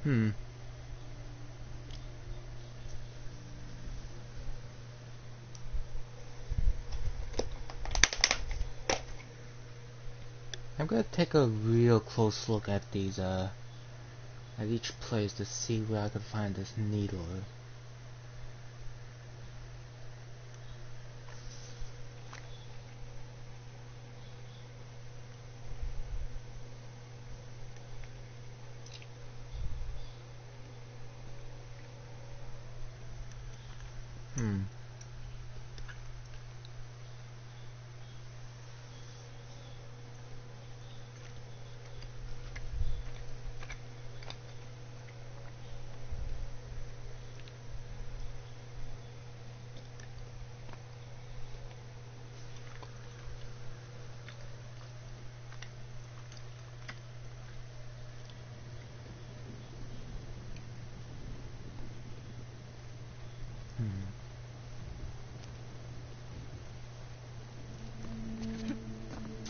Speaker 1: Hmm. I'm gonna take a real close look at these, at each place to see where I can find this needle. Hmm.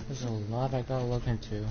Speaker 1: There's a lot I gotta look into.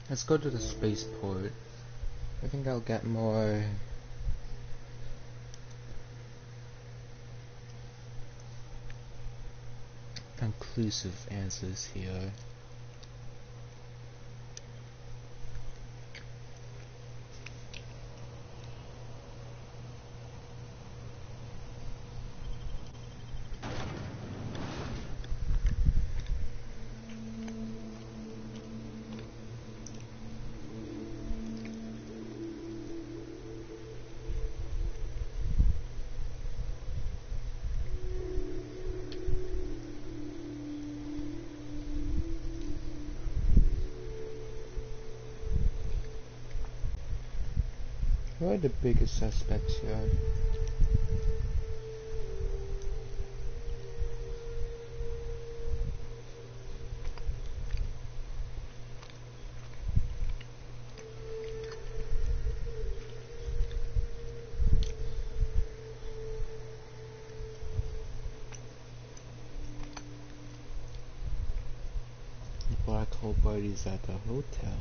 Speaker 1: Let's go to the spaceport. I think I'll get more conclusive answers here. Who are the biggest suspects here? parties at the hotel.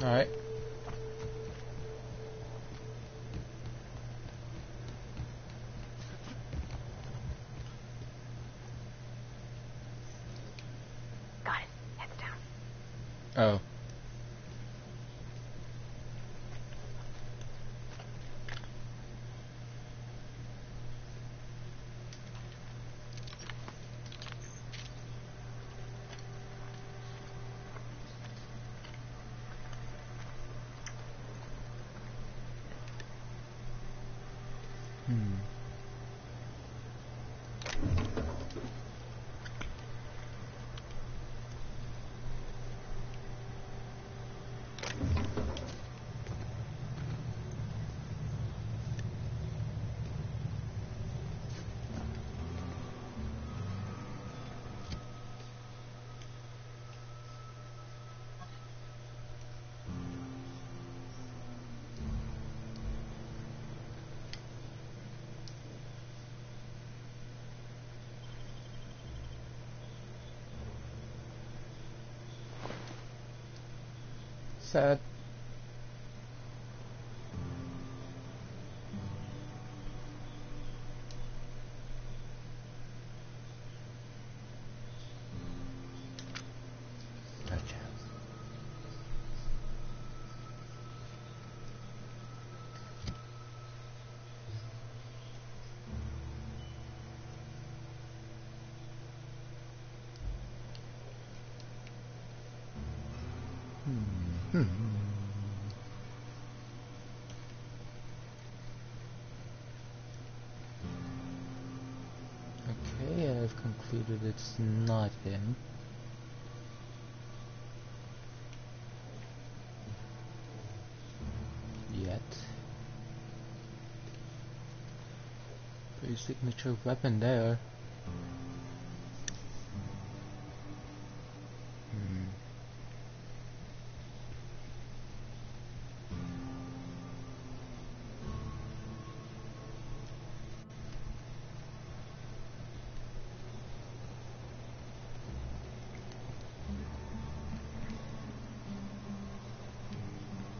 Speaker 1: Alright.
Speaker 8: Got it. Heads down.
Speaker 1: Oh. Sad. Gotcha. Okay, I've concluded it's not him. Yet. Pretty signature weapon there.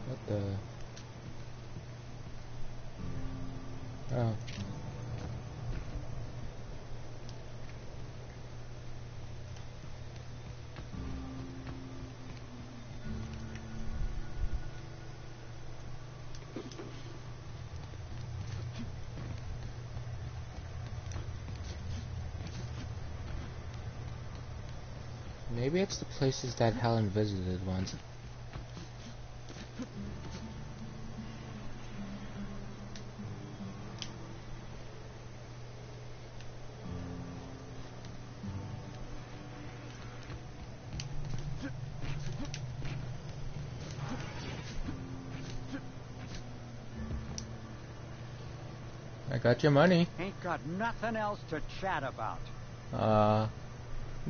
Speaker 1: What the? Oh. Maybe it's the places that Helen visited once. I got your money.
Speaker 6: Ain't got nothing else to chat about.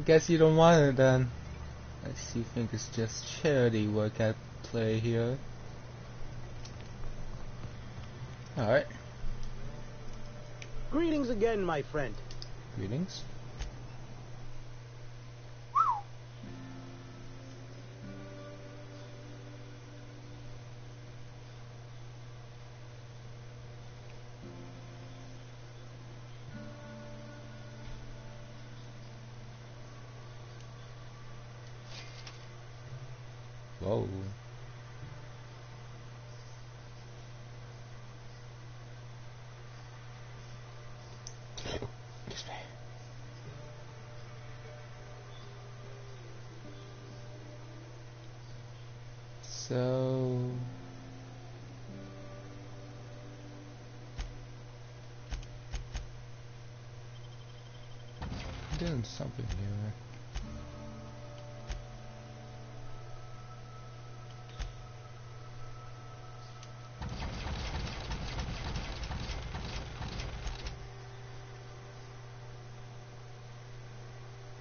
Speaker 1: Guess you don't want it then. I see, think it's just charity work at play here. Alright.
Speaker 15: Greetings again, my friend.
Speaker 1: Greetings. Whoa. So doing something here.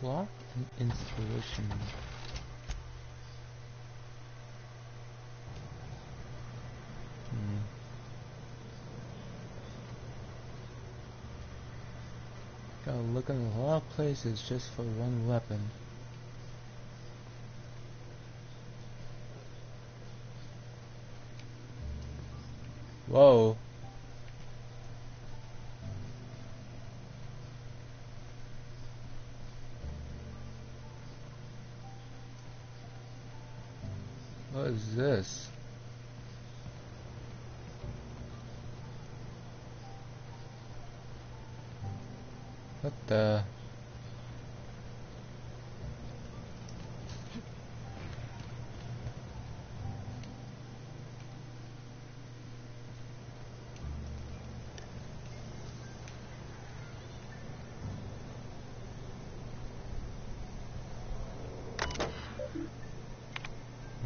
Speaker 1: Plot and inspiration. Gotta look in a lot of places just for one weapon. Whoa. What is this? What the?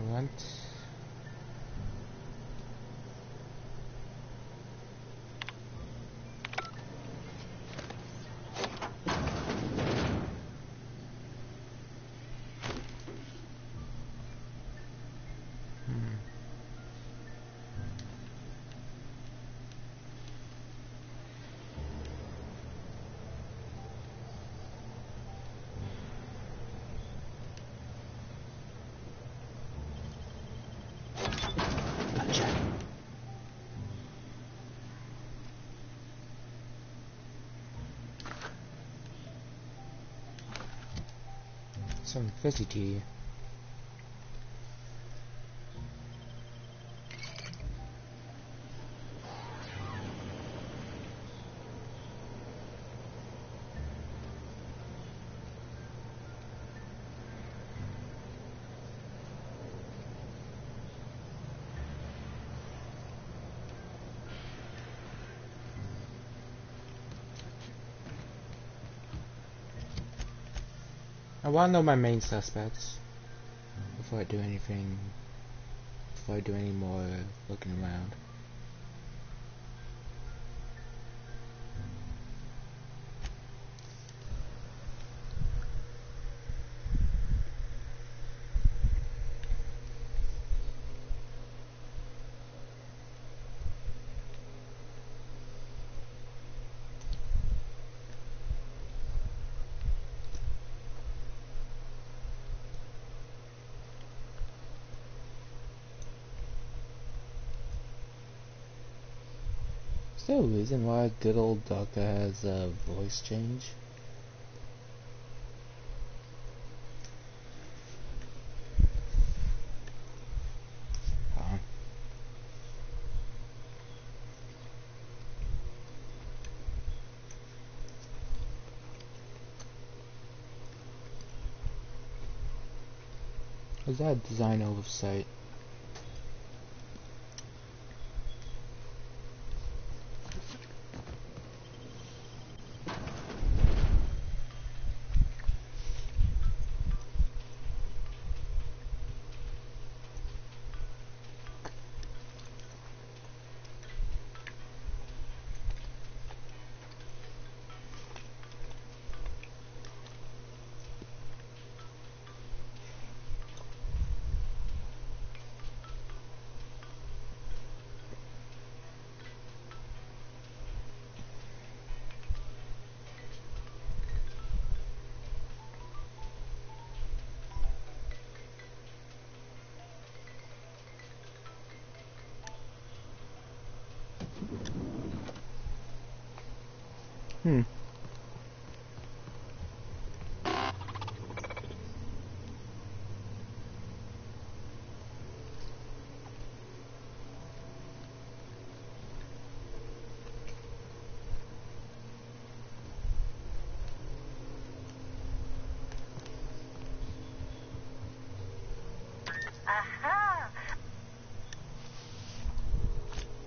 Speaker 1: What? Some fizzy tea. I want to know my main suspects before I do anything, before I do any more looking around. Is there a reason why good old Doctor has a voice change? Huh. Was that design oversight? Hmm.
Speaker 15: Aha!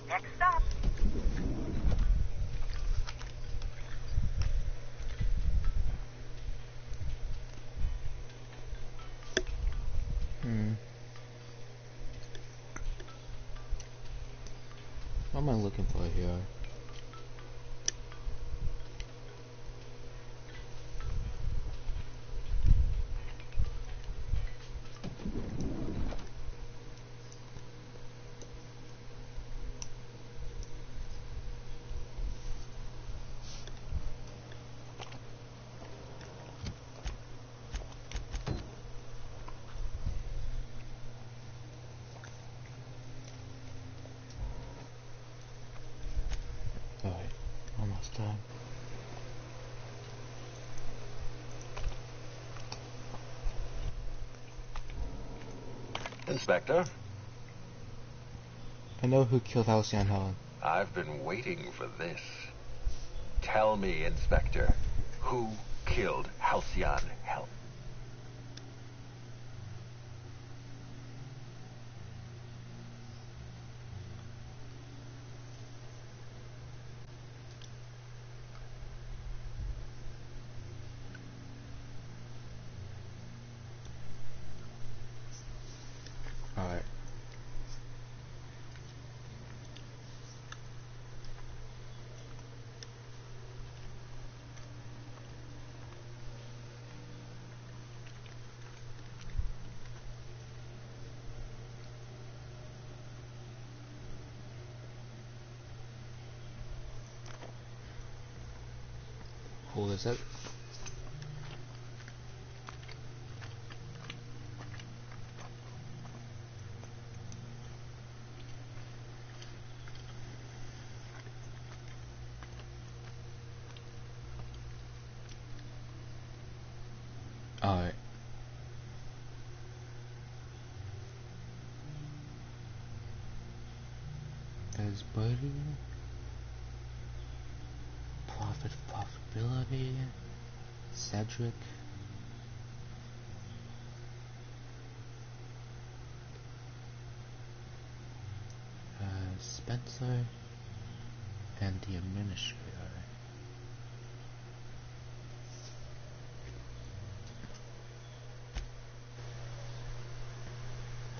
Speaker 15: Next stop.
Speaker 1: What am I looking for here? last time.
Speaker 10: Inspector?
Speaker 1: I know who killed Halcyon Helen.
Speaker 10: I've been waiting for this. Tell me, Inspector, who killed Halcyon Helen?
Speaker 1: Alright. Who is it? Alright. There's Buddy. Profitability. Cedric. Spencer. And the administrator.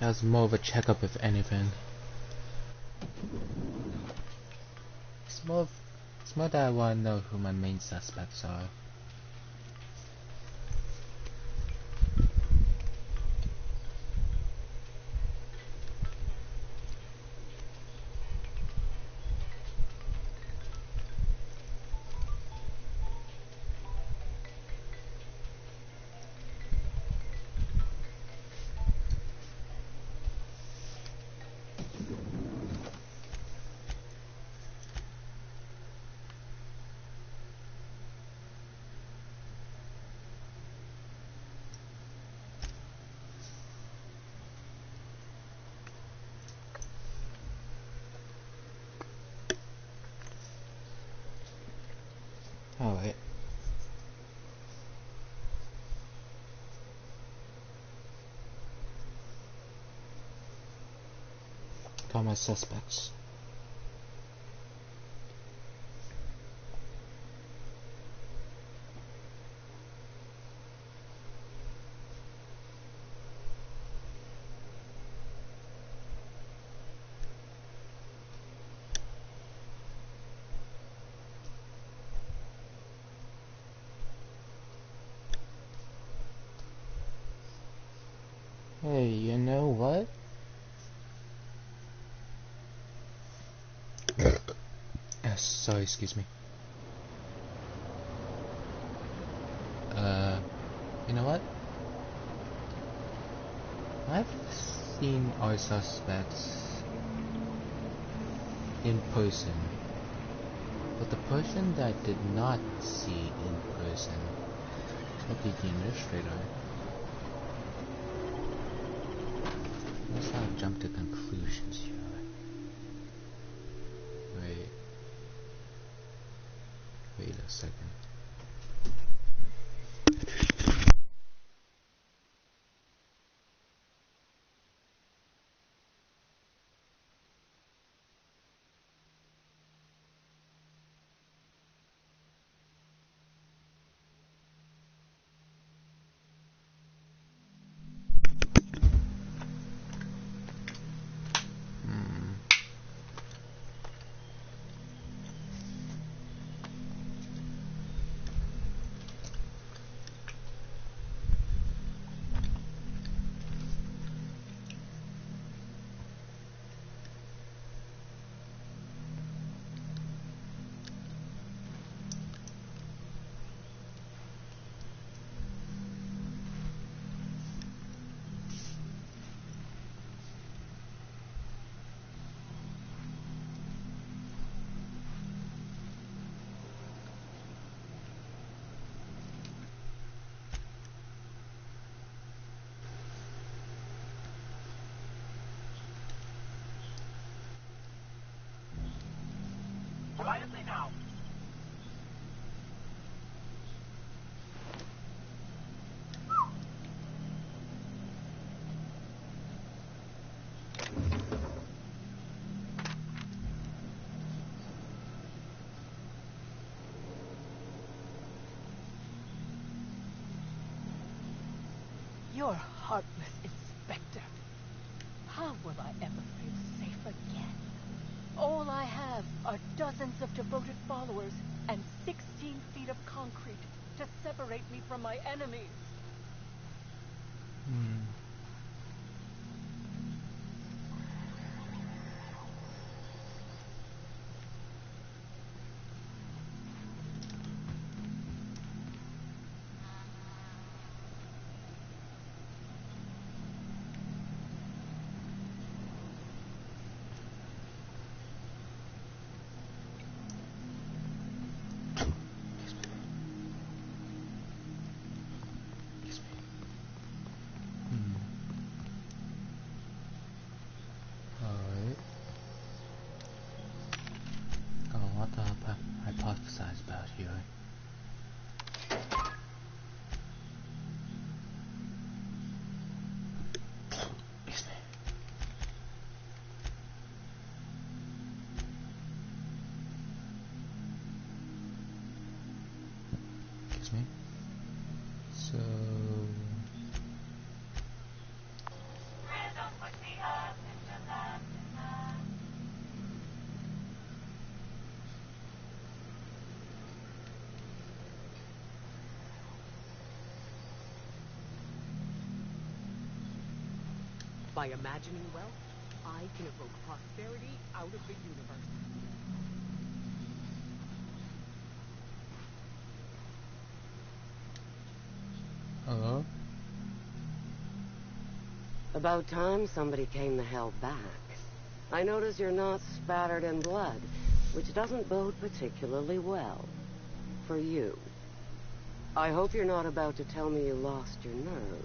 Speaker 1: That was more of a checkup, if anything. It's more that I want to know who my main suspects are. Alright. Got my suspects. Hey, you know what? Sorry, excuse me. You know what? I've seen our suspects in person, but the person that I did not see in person would be the administrator. Let's not jump to conclusions here. Wait a second.
Speaker 14: Quietly now.
Speaker 16: You're heartless, Inspector. How will I ever feel safe again? All I have are dozens of devoted followers and 16 feet of concrete to separate me from my enemies.
Speaker 1: Alright. Got a lot to hypothesize about here. Excuse me. Excuse me. So...
Speaker 17: By imagining wealth, I can evoke prosperity out of the universe.
Speaker 1: Hello?
Speaker 18: About time somebody came the hell back. I notice you're not spattered in blood, which doesn't bode particularly well. For you. I hope you're not about to tell me you lost your nerve.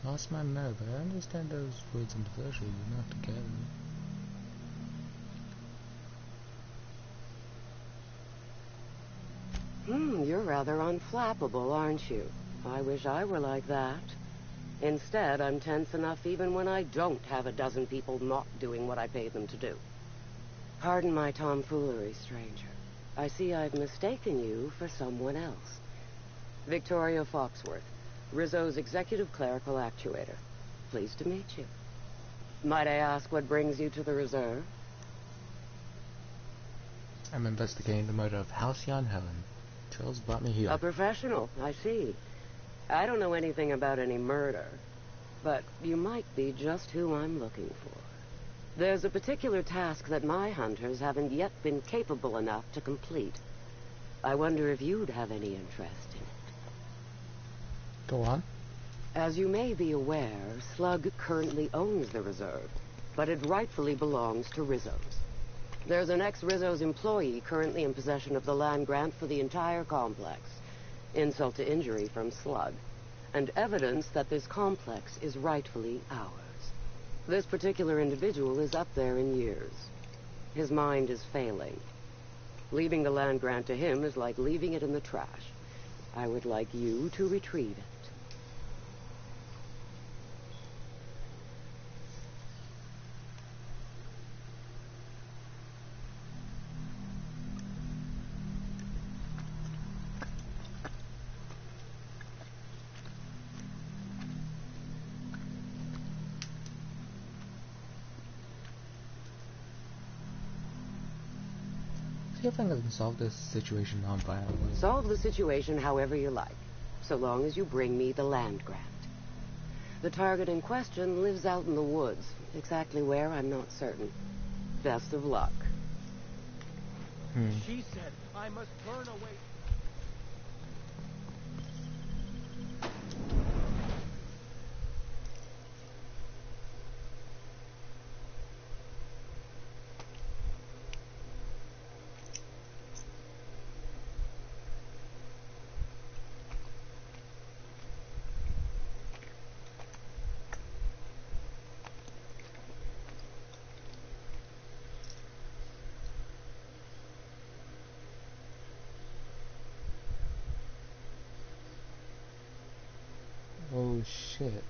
Speaker 1: Lost my nerve. I understand those words in virtual, but not together.
Speaker 18: You're rather unflappable, aren't you? I wish I were like that. Instead, I'm tense enough even when I don't have a dozen people not doing what I paid them to do. Pardon my tomfoolery, stranger. I see I've mistaken you for someone else. Victoria Foxworth, Rizzo's executive clerical actuator. Pleased to meet you. Might I ask what brings you to the reserve?
Speaker 1: I'm investigating the murder of Halcyon Helen. Trails brought me here.
Speaker 18: A professional, I see. I don't know anything about any murder, but you might be just who I'm looking for. There's a particular task that my hunters haven't yet been capable enough to complete. I wonder if you'd have any interest in it.
Speaker 1: Go on.
Speaker 18: As you may be aware, Slug currently owns the reserve, but it rightfully belongs to Rizzo's. There's an ex-Rizzo's employee currently in possession of the land grant for the entire complex. Insult to injury from Slug. And evidence that this complex is rightfully ours. This particular individual is up there in years. His mind is failing. Leaving the land grant to him is like leaving it in the trash. I would like you to retrieve it.
Speaker 1: See if I can solve this situation non-violently.
Speaker 18: Solve the situation however you like, so long as you bring me the land grant. The target in question lives out in the woods. Exactly where, I'm not certain. Best of luck.
Speaker 17: She said I must burn away.
Speaker 1: Oh shit.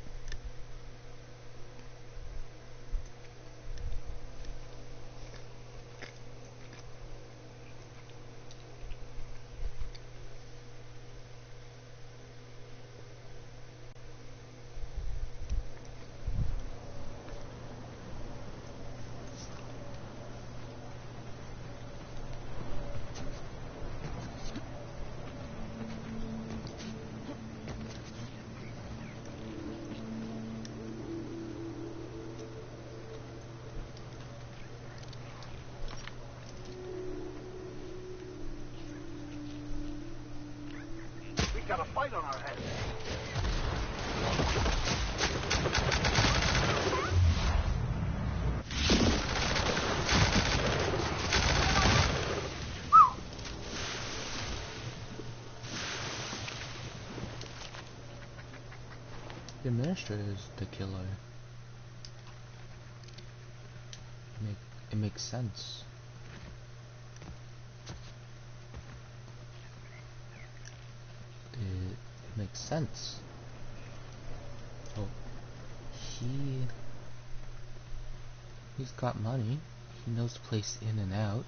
Speaker 14: Got a fight on our hands.
Speaker 1: The administrator is the killer. It makes sense. It makes sense. Oh, he's got money. He knows the place in and out.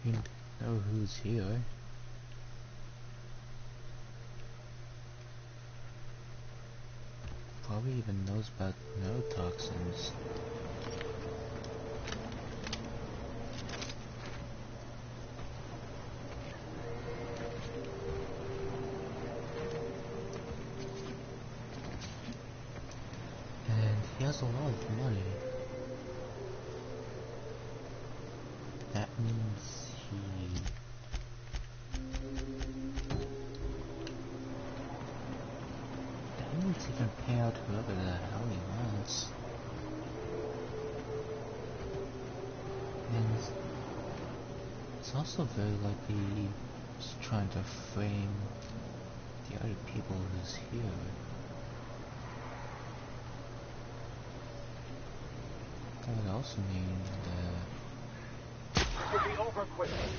Speaker 1: You know who's here. Probably even knows about neurotoxins. And he has a lot of money. That means he can pay out whoever the hell he wants. And it's also very likely he's trying to frame the other people who's here. That would also mean that
Speaker 14: it could be over quickly.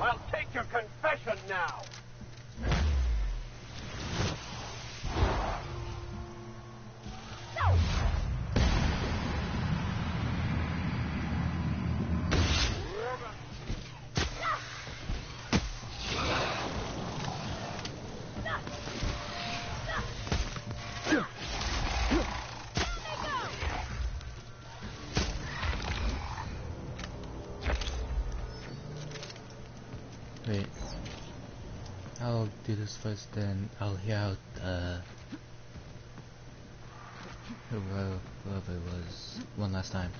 Speaker 14: I'll take your confession now.
Speaker 1: Wait. I'll do this first, then I'll hear out whoever it was one last time.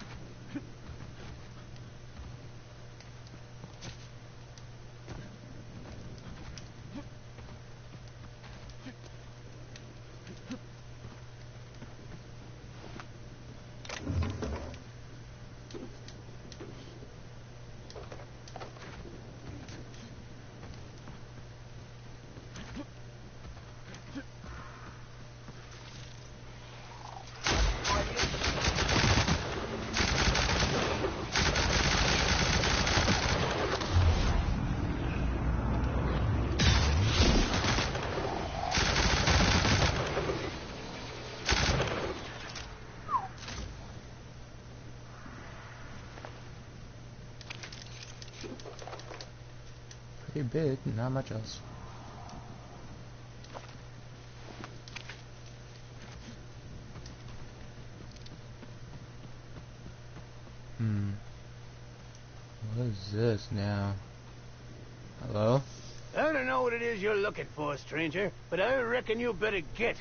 Speaker 1: pretty big, not much else. What is this now? Hello?
Speaker 7: I don't know what it is you're looking for, stranger, but I reckon you better get.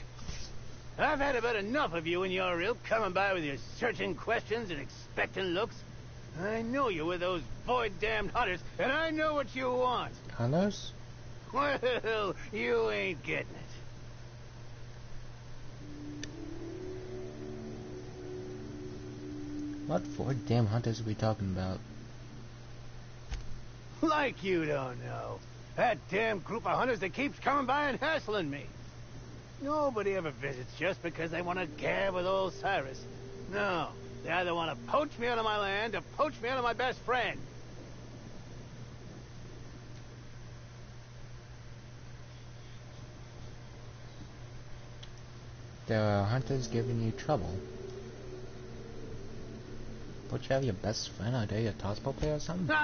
Speaker 7: I've had about enough of you and your ilk coming by with your searching questions and expectant looks. I know you with those void-damned hunters, and I know what you want.
Speaker 1: Hunters?
Speaker 7: Well, you ain't getting it.
Speaker 1: What four damn hunters are we talking about?
Speaker 7: Like you don't know. That damn group of hunters that keeps coming by and hassling me. Nobody ever visits just because they want to gab with old Cyrus. No, they either want to poach me out of my land or poach me out of my best friend.
Speaker 1: There are hunters giving you trouble. Don't you have your best friend? Are they a tossball player or something?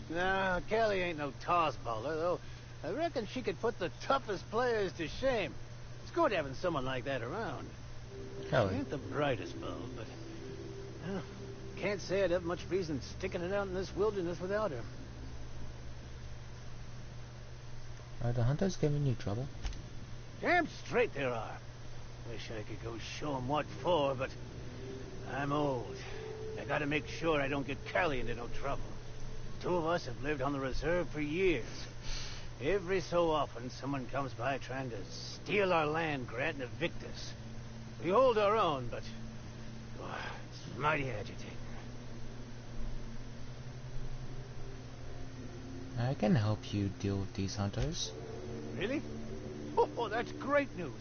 Speaker 7: No, Kelly ain't no toss bowler, though. I reckon she could put the toughest players to shame. It's good having someone like that around.
Speaker 1: Kelly.
Speaker 7: She ain't the brightest bulb, but... Well, can't say I'd have much reason sticking it out in this wilderness without her.
Speaker 1: Are the hunters giving you trouble?
Speaker 7: Damn straight there are. Wish I could go show 'em what for, but... I'm old. I gotta make sure I don't get Callie into no trouble. Two of us have lived on the reserve for years. Every so often, someone comes by trying to steal our land grant and evict us. We hold our own, but... oh, it's mighty agitating.
Speaker 1: I can help you deal with these hunters.
Speaker 7: Really? Oh, that's great news.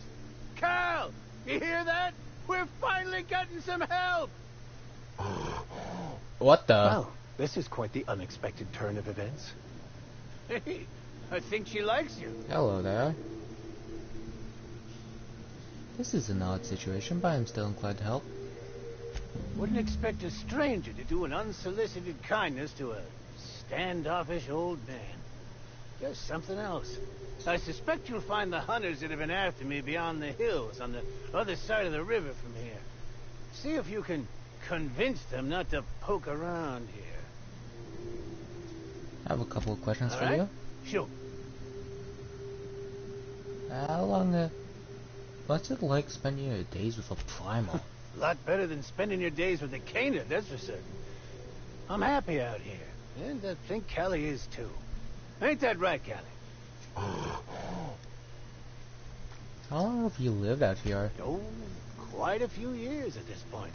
Speaker 7: Cal! You hear that? We're finally getting some help!
Speaker 1: What the?
Speaker 7: Well, this is quite the unexpected turn of events. Hey, I think she likes you.
Speaker 1: Hello there. This is an odd situation, but I'm still inclined to help.
Speaker 7: Wouldn't expect a stranger to do an unsolicited kindness to a standoffish old man. Just something else. I suspect you'll find the hunters that have been after me beyond the hills on the other side of the river from here. See if you can convince them not to poke around here.
Speaker 1: I have a couple of questions
Speaker 7: All
Speaker 1: for
Speaker 7: right?
Speaker 1: you.
Speaker 7: Sure.
Speaker 1: How long, what's it like spending your days with a primal?
Speaker 7: A lot better than spending your days with a Kana, that's for certain. I'm happy out here, and I think Callie is too. Ain't that right, Callie?
Speaker 1: How long have you lived out here?
Speaker 7: Oh, quite a few years at this point.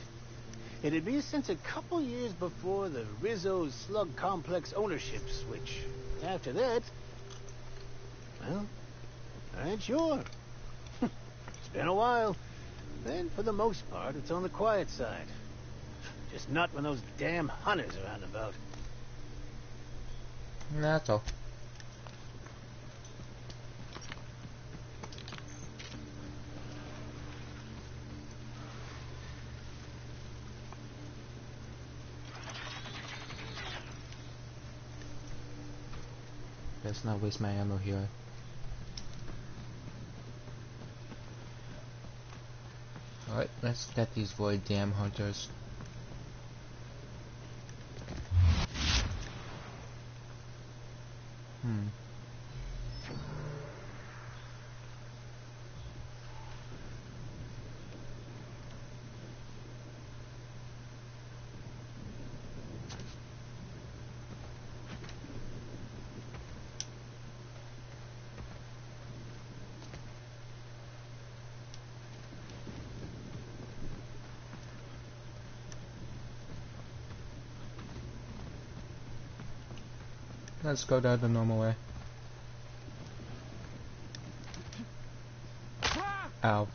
Speaker 7: It'd be since a couple years before the Rizzo's Slug Complex ownership switch. After that, well, I ain't sure. It's been a while. And for the most part, it's on the quiet side. Just not when those damn hunters are out and about.
Speaker 1: That's all. Let's not waste my ammo here. Alright, let's get these void damn hunters. Let's go down the normal way. Ow.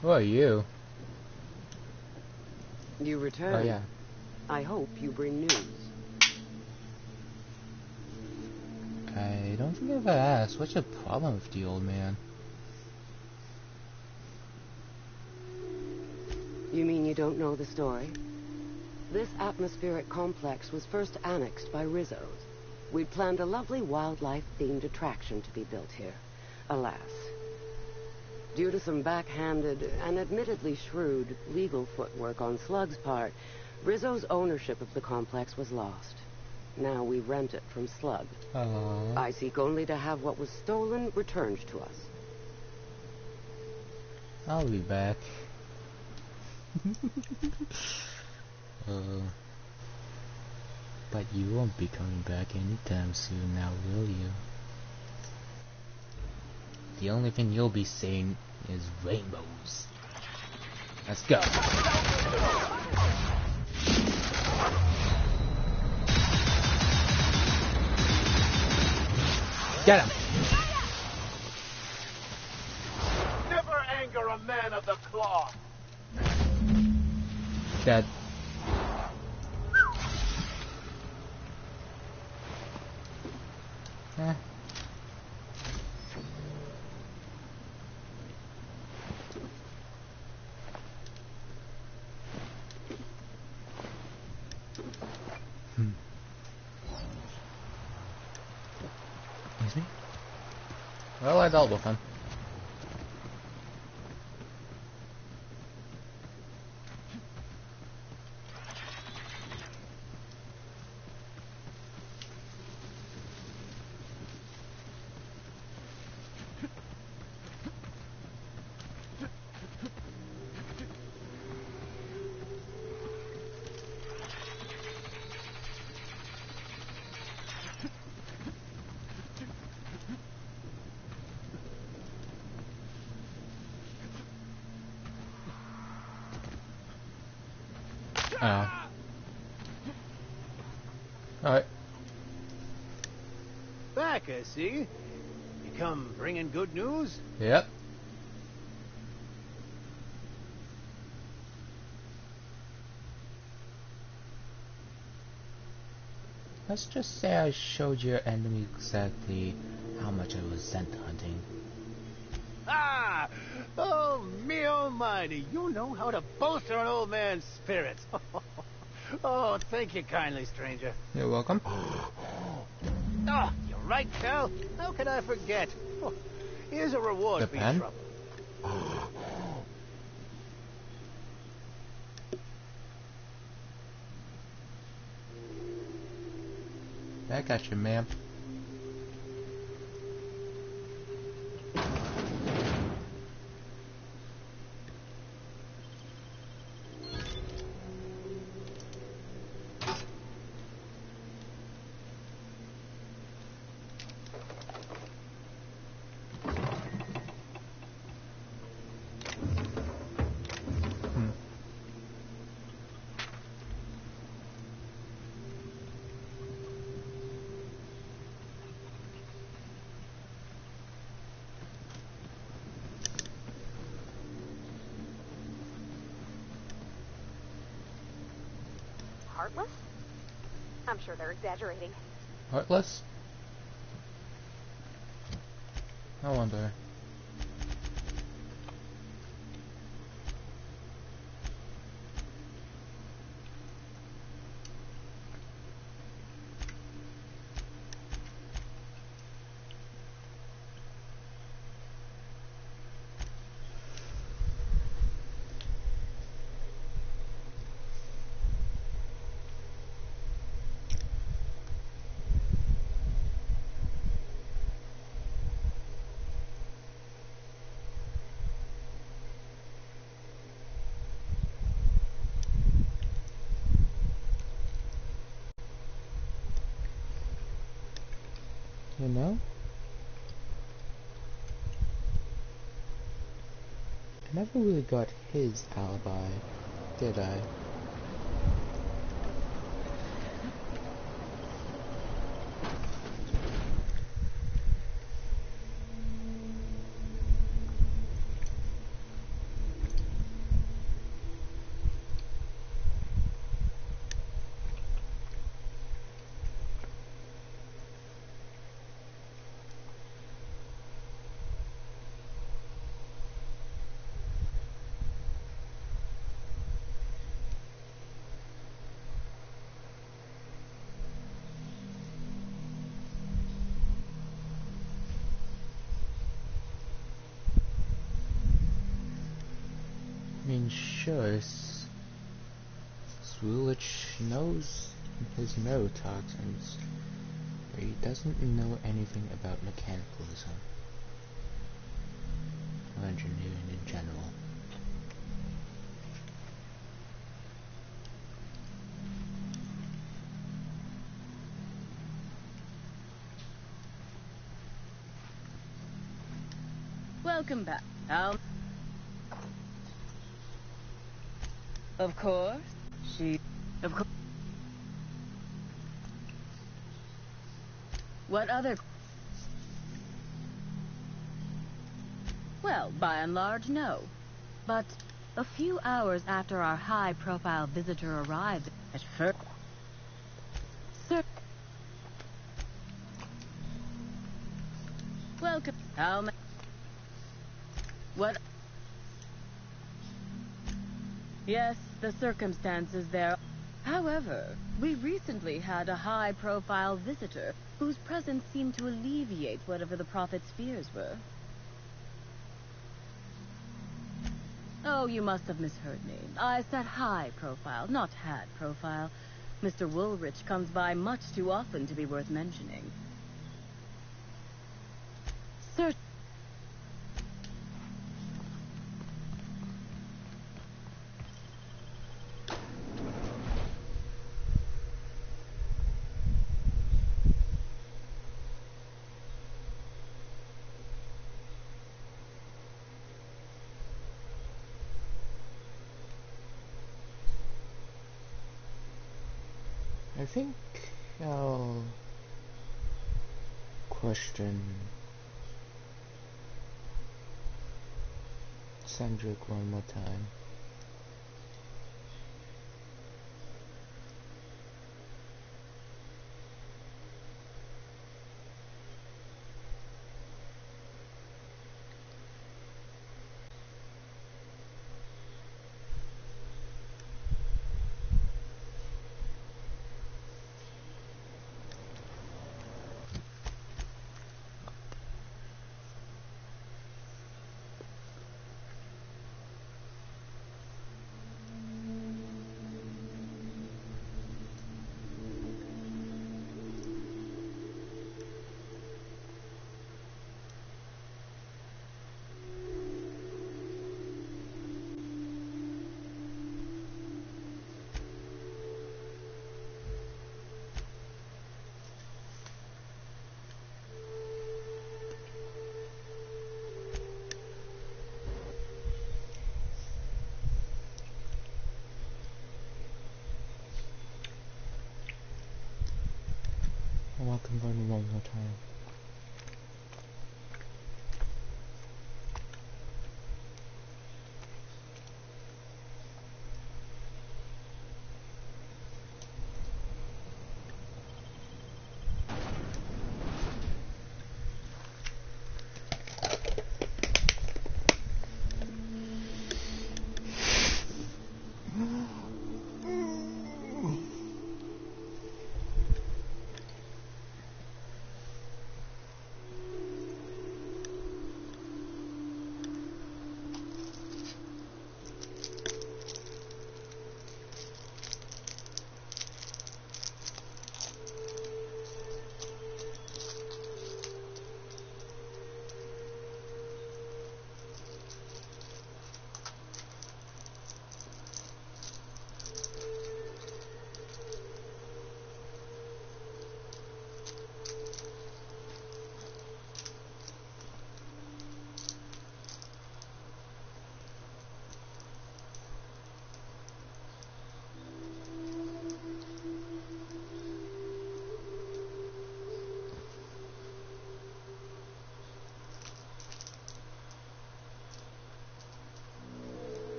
Speaker 1: Who are you?
Speaker 18: You returned.
Speaker 1: Oh yeah.
Speaker 18: I hope you bring news.
Speaker 1: I don't think I've asked. What's your problem with the old man?
Speaker 18: You mean you don't know the story? This atmospheric complex was first annexed by Rizzo's. We'd planned a lovely wildlife-themed attraction to be built here. Alas, due to some backhanded and admittedly shrewd legal footwork on Slug's part, Rizzo's ownership of the complex was lost. Now we rent it from Slug. I seek only to have what was stolen returned to us.
Speaker 1: I'll be back. But you won't be coming back anytime soon now, will you? The only thing you'll be seeing is rainbows. Let's go. Get him!
Speaker 7: Never anger a man of the claw.
Speaker 1: Dead. Eh. Excuse me? Well, I dealt with him. Alright.
Speaker 7: Back, I see. You come bringing good news?
Speaker 1: Yep. Let's just say I showed your enemy exactly how much I was scent hunting.
Speaker 7: Ah! Oh, me almighty, you know how to bolster an old man's spirits. Oh, thank you kindly, stranger.
Speaker 1: You're welcome.
Speaker 7: Oh, you're right, pal. How could I forget? Oh, here's a reward for your trouble.
Speaker 1: I got you, ma'am.
Speaker 4: Heartless? I'm sure they're exaggerating.
Speaker 1: Heartless? I wonder. You know? I never really got his alibi, did I? mean, sure, Swoolich knows his neurotoxins, but he doesn't know anything about mechanicalism or engineering in general.
Speaker 16: Welcome back. Of course. Of course. What other... Well, by and large, no. But a few hours after our high-profile visitor arrived at first... Sir... Welcome. What... Yes, the circumstances there... However, we recently had a high-profile visitor whose presence seemed to alleviate whatever the Prophet's fears were. Oh, you must have misheard me. I said high-profile, not had-profile. Mr. Woolrich comes by much too often to be worth mentioning. Sir...
Speaker 1: I think I'll question Cendric one more time. I'll confirm it one more time.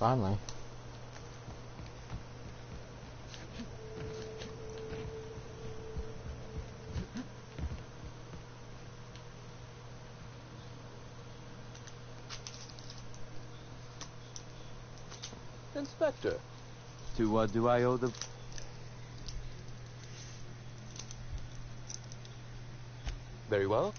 Speaker 1: Finally.
Speaker 19: Inspector, to what do I owe the... Very well.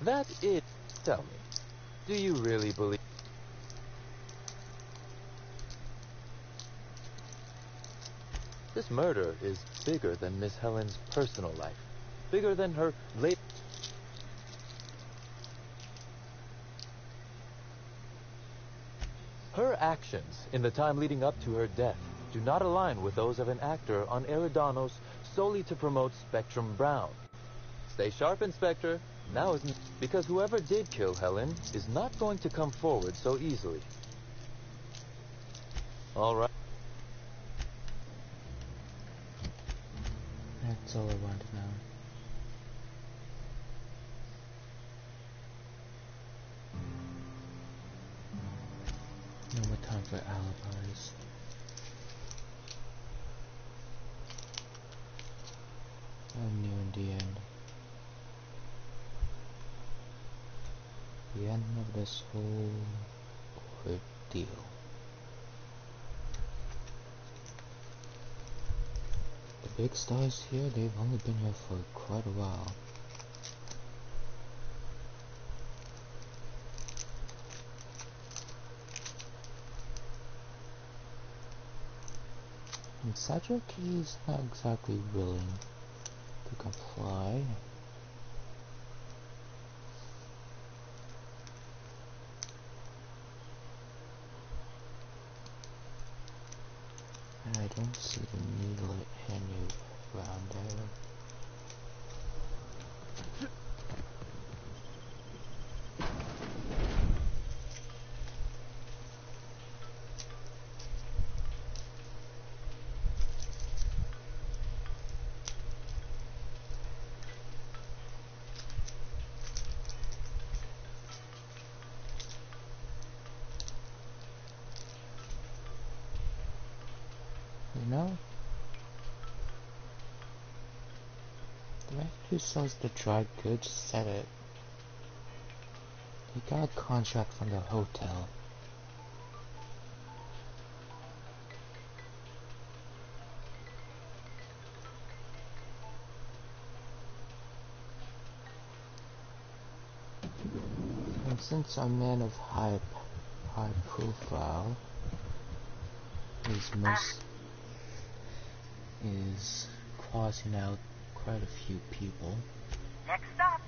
Speaker 19: That is... Tell me, do you really believe... This murder is bigger than Miss Helen's personal life. Bigger than her late... Her actions in the time leading up to her death do not align with those of an actor on Eridanos solely to promote Spectrum Brown. Stay sharp, Inspector. Now isn't... Because whoever did kill Helen is not going to come forward so easily. All right.
Speaker 1: That's all I want to know. No more time for alibis. I'm near the end. The end of this whole ordeal. The big stars here, they've only been here for quite a while. And Cedric is not exactly willing to comply. And I don't see the need to let Henry around there. You know, the man who sells the dry goods said it. He got a contract from the hotel. And since our man of high profile is crossing out quite a few people.
Speaker 15: Next stop.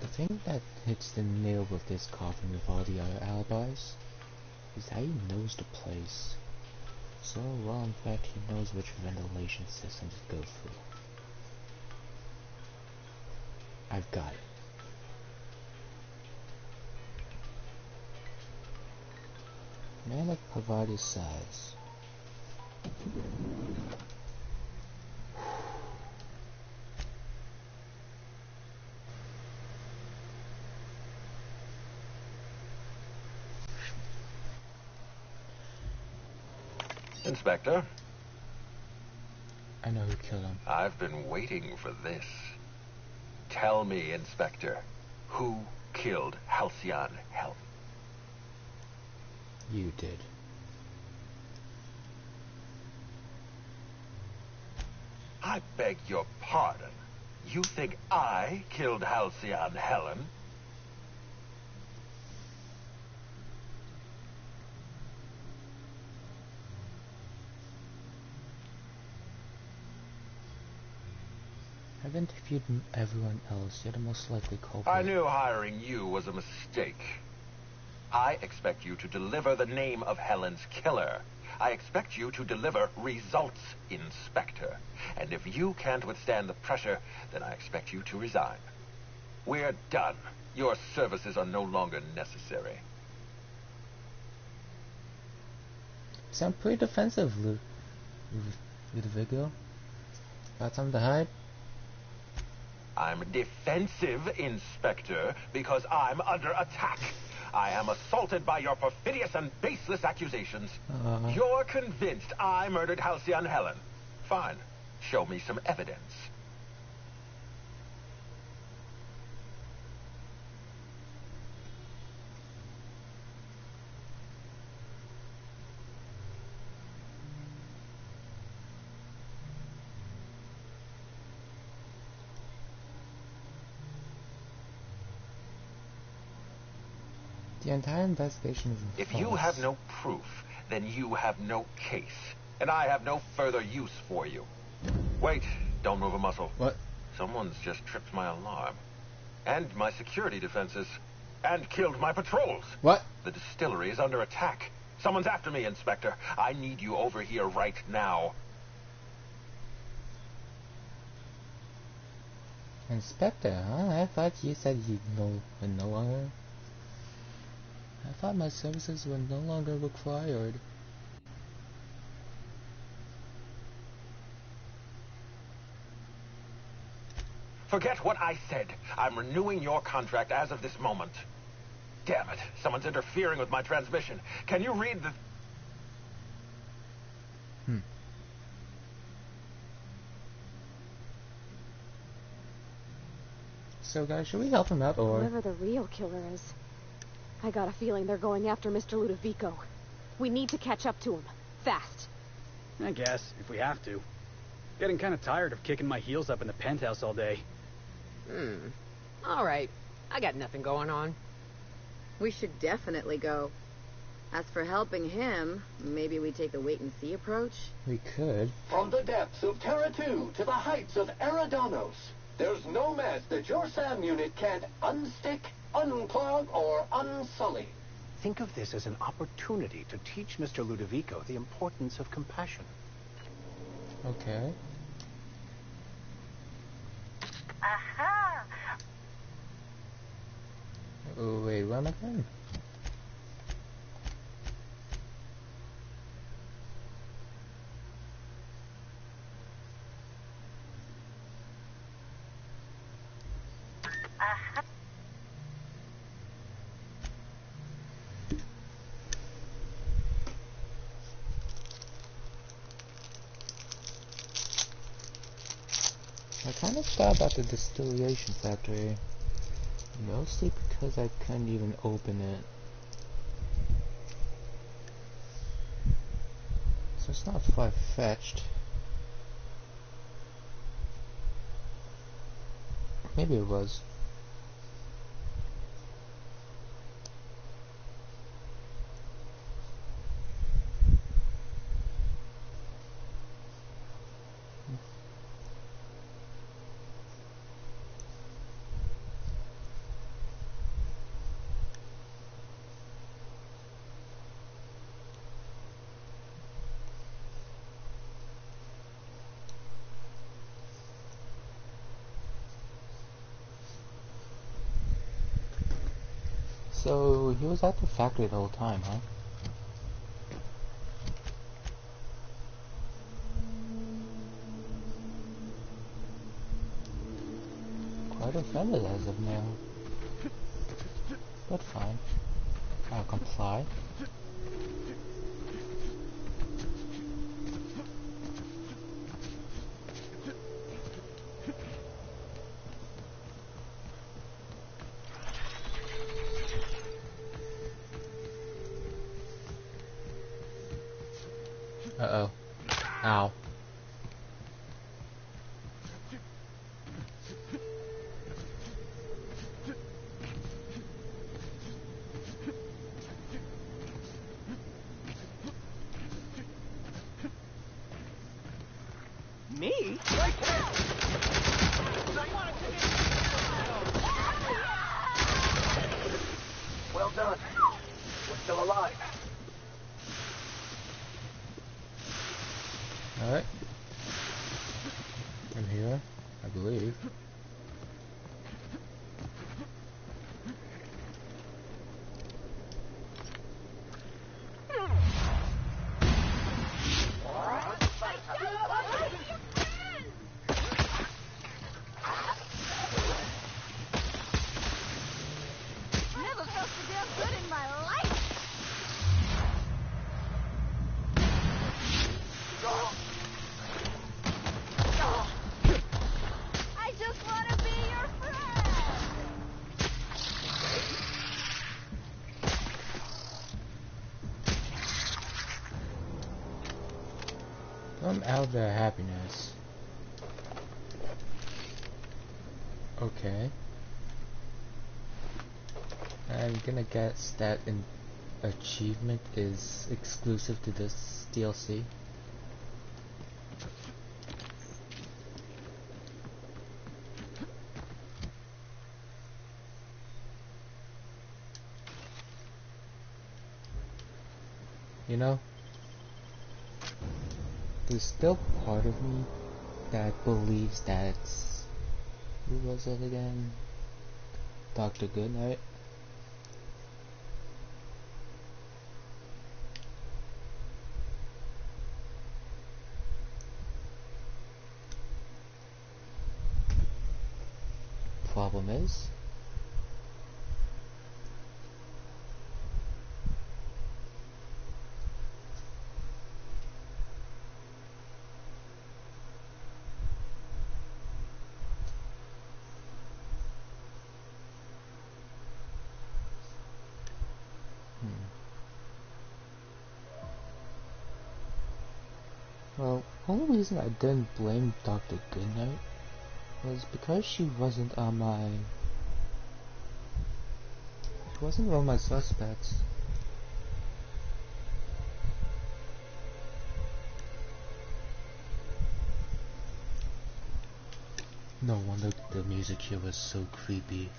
Speaker 1: The thing that hits the nail with this coffin with all the other alibis is that he knows the place so well. In fact, he knows which ventilation systems to go through. I've got it. Man of provided size.
Speaker 10: Inspector?
Speaker 1: I know who killed him.
Speaker 10: I've been waiting for this. Tell me, Inspector, who killed Halcyon Helen?
Speaker 1: You did.
Speaker 10: I beg your pardon. You think I killed Halcyon Helen?
Speaker 1: I've interviewed everyone else. You're the most likely culprit.
Speaker 10: I knew hiring you was a mistake. I expect you to deliver the name of Helen's killer. I expect you to deliver results, Inspector. And if you can't withstand the pressure, then I expect you to resign. We're done. Your services are no longer necessary.
Speaker 1: Sound pretty defensive, Ludovico. Got something to hide?
Speaker 10: I'm defensive, Inspector, because I'm under attack. I am assaulted by your perfidious and baseless accusations. You're convinced I murdered Halcyon Helen. Fine. Show me some evidence.
Speaker 1: The entire investigation is
Speaker 10: If
Speaker 1: false.
Speaker 10: you have no proof, then you have no case. And I have no further use for you. Wait, don't move a muscle.
Speaker 1: What?
Speaker 10: Someone's just tripped my alarm. And my security defenses. And killed my patrols.
Speaker 1: What?
Speaker 10: The distillery is under attack. Someone's after me, Inspector. I need you over here right now.
Speaker 1: Inspector, huh? I thought you said you were no longer... I thought my services were no longer required.
Speaker 10: Forget what I said. I'm renewing your contract as of this moment. Damn it. Someone's interfering with my transmission. Can you read the...
Speaker 1: So guys, should we help him out or...
Speaker 4: Whoever the real killer is, I got a feeling they're going after Mr. Ludovico. We need to catch up to him. Fast.
Speaker 20: I guess, if we have to. Getting kind of tired of kicking my heels up in the penthouse all day.
Speaker 17: All right. I got nothing going on.
Speaker 21: We should definitely go. As for helping him, maybe we take a wait-and-see approach?
Speaker 1: We could.
Speaker 11: From the depths of Terra 2 to the heights of Eridanos, there's no mess that your SAM unit can't unstick, unclog, or unsully.
Speaker 7: Think of this as an opportunity to teach Mr. Ludovico the importance of compassion.
Speaker 1: Okay.
Speaker 15: Aha!
Speaker 1: Oh, wait, where am I going?
Speaker 15: Aha!
Speaker 1: I kind of thought about the distillation factory. Mostly because I couldn't even open it. So it's not far-fetched. Maybe it was. So he was at the factory the whole time, huh? Quite offended as of now. But fine. I'll comply. Uh-oh. Ow.
Speaker 20: Me?
Speaker 11: Well done. We're still alive.
Speaker 1: Alright. I'm here, I believe.
Speaker 4: Never felt so damn good in my life. I just want to be your friend.
Speaker 1: I'm out of their happiness. Okay. I'm gonna guess that an achievement is exclusive to this DLC. You know, there's still part of me that believes that it's... Who was it again? Dr. Goodnight? Problem is... Well, only reason I didn't blame Dr. Goodnight was because she wasn't on my suspects. No wonder the music here was so creepy.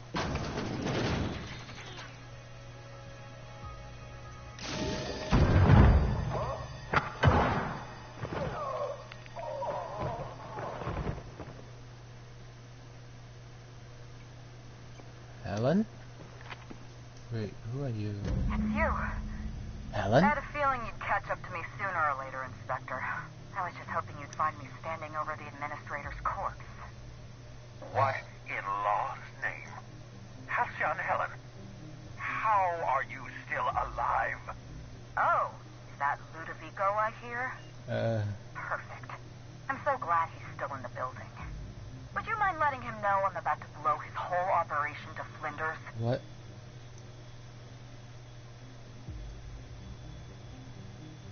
Speaker 1: Helen? Wait, who are you?
Speaker 3: It's you.
Speaker 1: Helen?
Speaker 3: I had a feeling you'd catch up to me sooner or later, Inspector. I was just hoping you'd find me standing over the administrator's corpse.
Speaker 22: What in law's name? Halcyon Helen, how are you still alive?
Speaker 3: Oh, is that Ludovico I hear? Perfect. I'm so glad he's still in the building. Would you mind letting him know I'm about to blow his whole operation to flinders?
Speaker 1: What?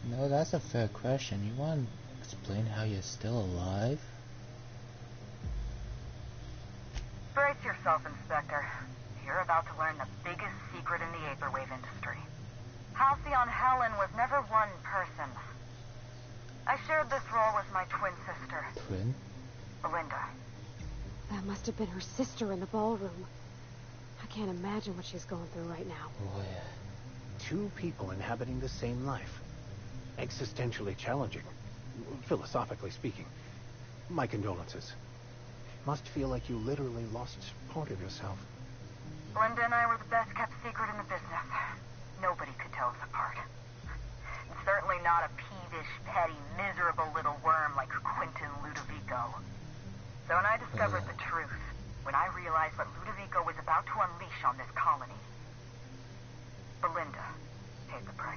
Speaker 1: No, that's a fair question. You want to explain how you're still alive?
Speaker 3: Brace yourself, Inspector. You're about to learn the biggest secret in the vaporwave industry. Halcyon Helen was never one person. I shared this role with my twin sister.
Speaker 1: Twin?
Speaker 3: Belinda.
Speaker 4: That must have been her sister in the ballroom. I can't imagine what she's going through right now.
Speaker 1: Boy.
Speaker 7: Two people inhabiting the same life. Existentially challenging, philosophically speaking. My condolences. Must feel like you literally lost part of yourself.
Speaker 3: Belinda and I were the best kept secret in the business. Nobody could tell us apart. And certainly not a peevish, petty, miserable little worm like Quentin Ludovico. So when I discovered the truth, when I realized what Ludovico was about to unleash on this colony, Belinda paid the price.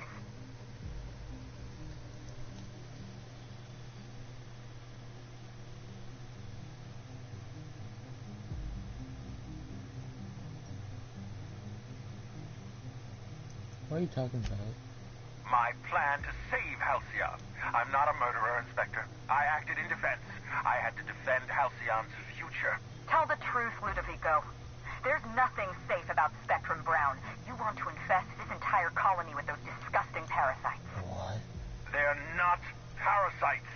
Speaker 1: What are you talking about?
Speaker 22: My plan to save Halcyon. I'm not a murderer, Inspector. I acted in defense. I had to defend Halcyon's future.
Speaker 3: Tell the truth, Ludovico. There's nothing safe about Spectrum Brown. You want to infest this entire colony with those disgusting parasites.
Speaker 1: What?
Speaker 22: They're not parasites.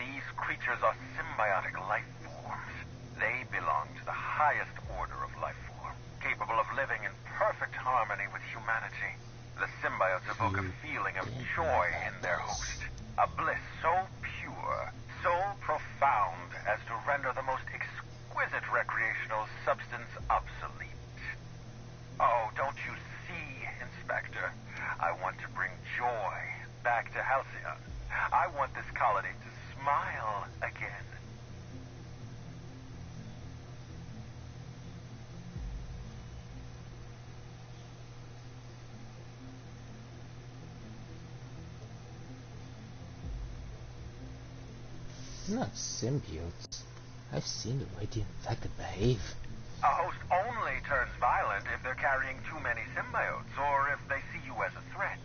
Speaker 22: These creatures are symbiotic life forms. They belong to the highest order of life form, capable of living in perfect harmony with humanity. The symbiotes evoke a feeling of joy in their host. A bliss so pure, so profound as to render the most exquisite recreational substance obsolete. Oh, don't you see, Inspector? I want to bring joy back to Halcyon. I want this colony to smile again.
Speaker 1: They're not symbiotes. I've seen the way the infected behave.
Speaker 22: A host only turns violent if they're carrying too many symbiotes, or if they see you as a threat.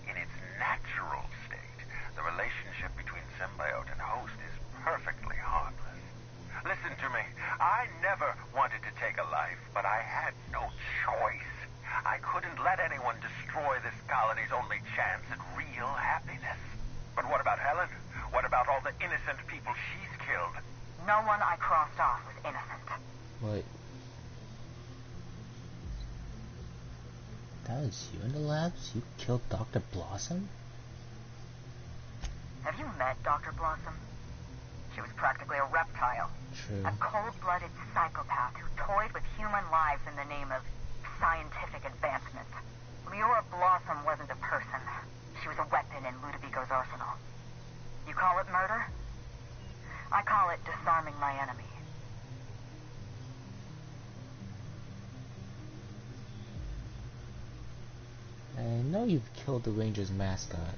Speaker 22: In its natural state, the relationship between symbiote and host is perfectly harmless. Listen to me. I never wanted to take a life, but I had no choice. I
Speaker 3: No one I crossed off was innocent.
Speaker 1: Wait. That was you in the labs? You killed Dr. Blossom?
Speaker 3: Have you met Dr. Blossom? She was practically a reptile.
Speaker 1: True.
Speaker 3: A cold-blooded psychopath who toyed with human lives in the name of scientific advancement. Leora Blossom wasn't a person. She was a weapon in Ludovico's arsenal. You call it murder? I call it disarming my enemy.
Speaker 1: I know you've killed the Ranger's mascot.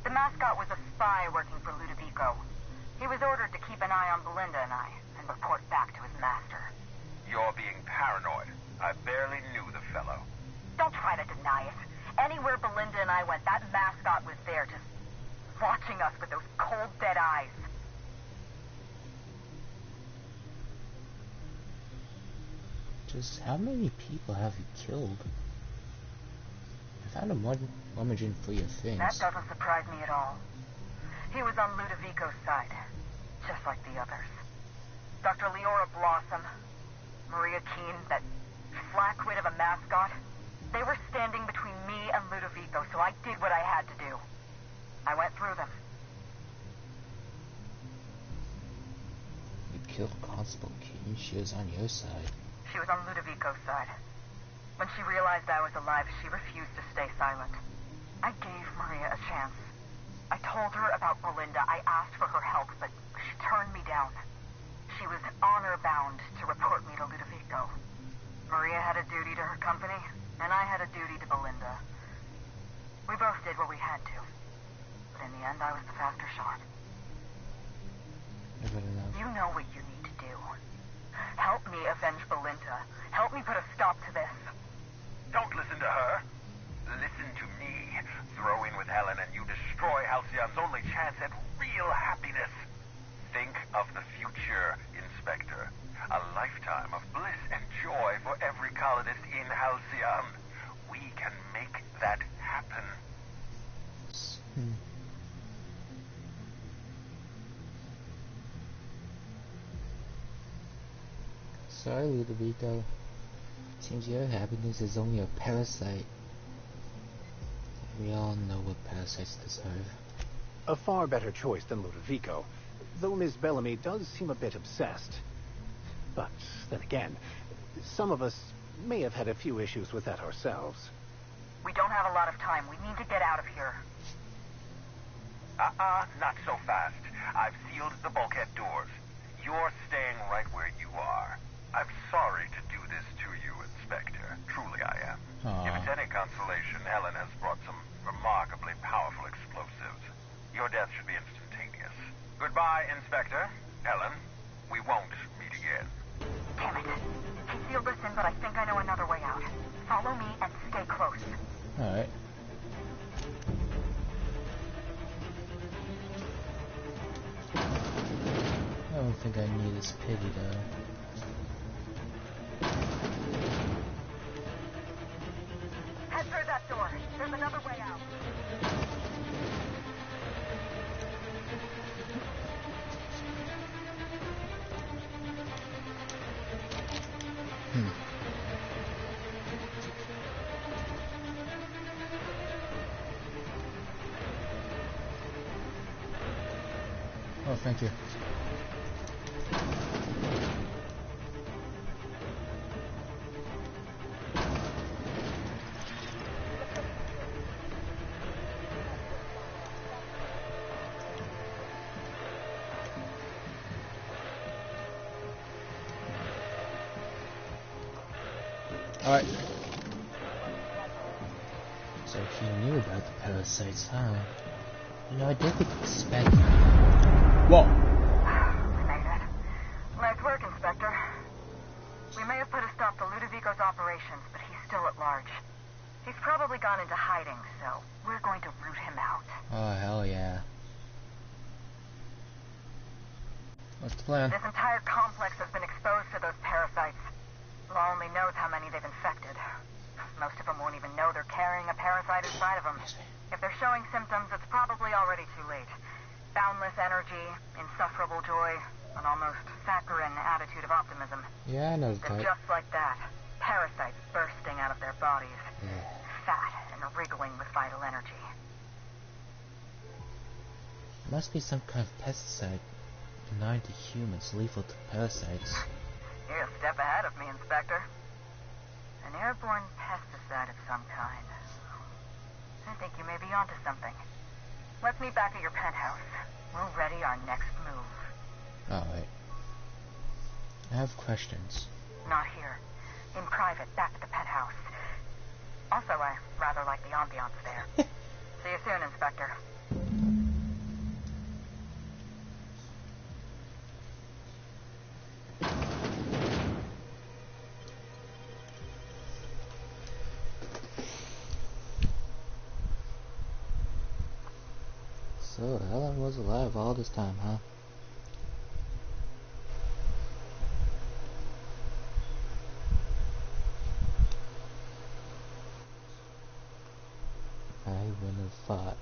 Speaker 3: The mascot was a spy working for Ludovico. He was ordered to keep an eye on Belinda and I, and report back to his master.
Speaker 22: You're being paranoid. I barely knew the fellow.
Speaker 3: Don't try to deny it. Anywhere Belinda and I went, that mascot was there, just watching us with those cold, dead eyes.
Speaker 1: Just how many people have you killed? I found a rummaging for your things.
Speaker 3: That doesn't surprise me at all. He was on Ludovico's side, just like the others. Dr. Leora Blossom, Maria Keene, that flackwit of a mascot, they were standing between me and Ludovico, so I did what I had to do. I went through them.
Speaker 1: You killed Constable Keene. She was on your side.
Speaker 3: She was on Ludovico's side. When she realized I was alive, she refused to stay silent. I gave Maria a chance. I told her about Belinda. I asked for her help, but she turned me down. She was honor-bound to report me to Ludovico. Maria had a duty to her company, and I had a duty to Belinda. We both did what we had to. But in the end, I was the faster shot. You know what you need to do. Help me avenge Belinda. Help me put a stop to this.
Speaker 22: Don't listen to her. Listen to me. Throw in with Helen and you destroy Halcyon's only chance at real happiness. Think of the future, Inspector. A lifetime of bliss and joy for every colonist in Halcyon. We can make that happen.
Speaker 1: Sorry, Ludovico. Seems your happiness is only a parasite. We all know what parasites deserve.
Speaker 7: A far better choice than Ludovico, though Miss Bellamy does seem a bit obsessed. But then again, some of us may have had a few issues with that ourselves.
Speaker 3: We don't have a lot of time. We need to get out of here.
Speaker 22: Not so fast. I've sealed the bulkhead doors. You're staying right where you are. I'm sorry to do this to you, Inspector. Truly I am. If it's any consolation, Helen has brought some remarkably powerful explosives. Your death should be instantaneous. Goodbye, Inspector. Helen, we won't meet again.
Speaker 3: Damn it. He sealed us in, but I think I know another way out. Follow me and stay close.
Speaker 1: Alright. I don't think I need this pity though.
Speaker 3: Head through that door. There's another way out.
Speaker 1: Oh, thank you. Alright. So he knew about the parasites, huh? You know, I didn't expect... Whoa!
Speaker 3: We made it. Nice work, Inspector. We may have put a stop to Ludovico's operations, but he's still at large. He's probably gone into hiding, so we're going to root him out.
Speaker 1: Oh, hell yeah. What's the plan?
Speaker 3: This entire complex has been exposed to those parasites. Law only knows how many they've infected. Most of them won't even know they're carrying a parasite inside of them. If they're showing symptoms, it's probably already too late. Boundless energy, insufferable joy, An almost saccharine attitude of optimism.
Speaker 1: Yeah, I know the
Speaker 3: Then
Speaker 1: type.
Speaker 3: just like that, parasites bursting out of their bodies.
Speaker 1: Yeah.
Speaker 3: Fat and wriggling with vital energy.
Speaker 1: Must be some kind of pesticide. Benign to humans, lethal to parasites.
Speaker 3: You're a step ahead of me, Inspector. An airborne pesticide of some kind. I think you may be onto something. Let's meet back at your penthouse. We'll ready our next move.
Speaker 1: Alright. I have questions.
Speaker 3: Not here. In private, back at the penthouse. Also, I rather like the ambiance there. See you soon, Inspector.
Speaker 1: So, Helen was alive all this time, huh? I wouldn't have thought.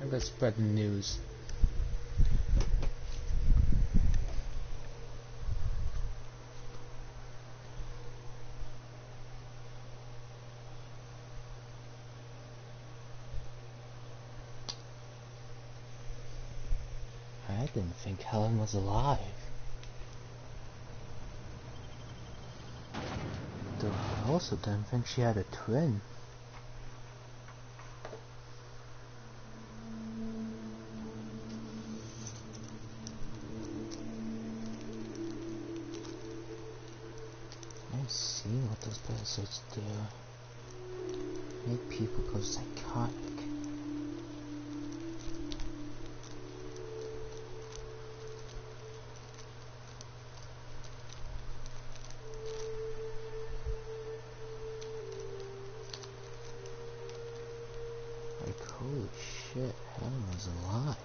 Speaker 1: Let's spread the news. I didn't think Helen was alive. Though I also didn't think she had a twin. I've seen what those parasites do. Make people go psychotic. Like, holy shit, Helen was alive.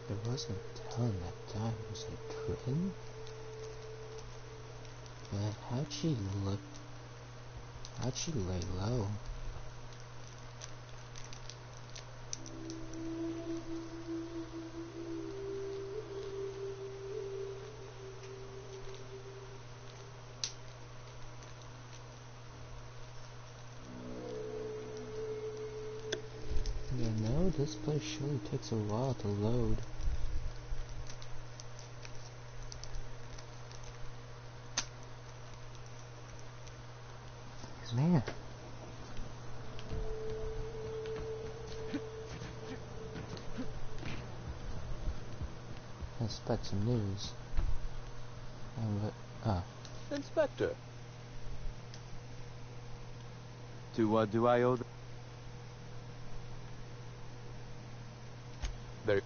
Speaker 1: There wasn't Helen that time, was it twin? But how'd she look? How'd she lay low? You know, this place surely takes a while to load. Man. Let's spread some news. And what?
Speaker 19: Inspector. To what do I owe the... Very...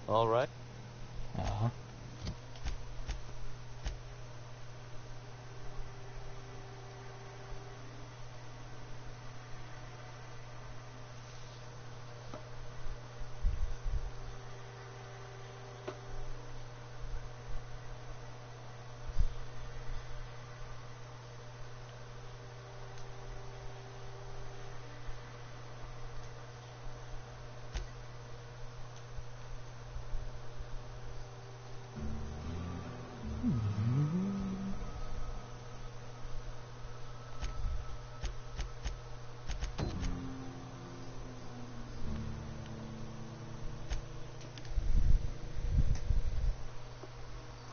Speaker 19: All right.
Speaker 1: Uh-huh.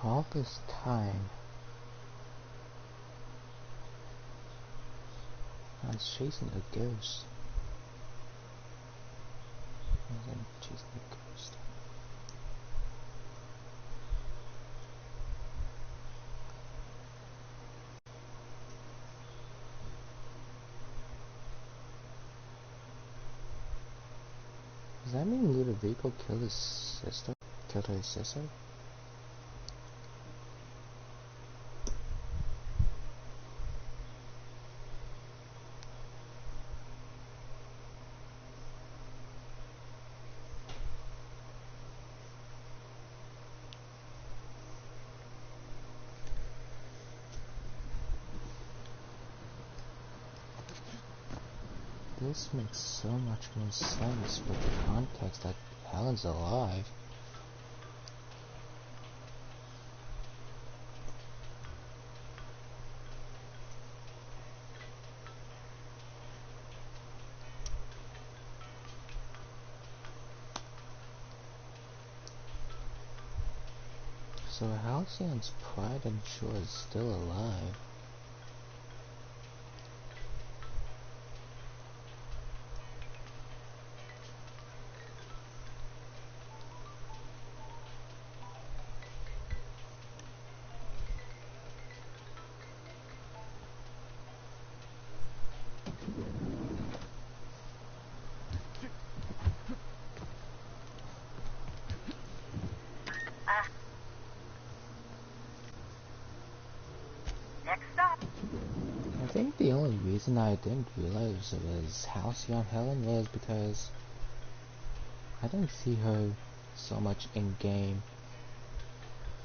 Speaker 1: All this time, I was chasing a ghost. I was chasing a ghost. Does that mean Ludovico killed his sister? Killed her sister? This makes so much more sense with the context that Helen's alive. So Halcyon's pride and joy is still alive.
Speaker 3: Next stop.
Speaker 1: I think the only reason I didn't realize it was Halcyon Helen was because I didn't see her so much in game.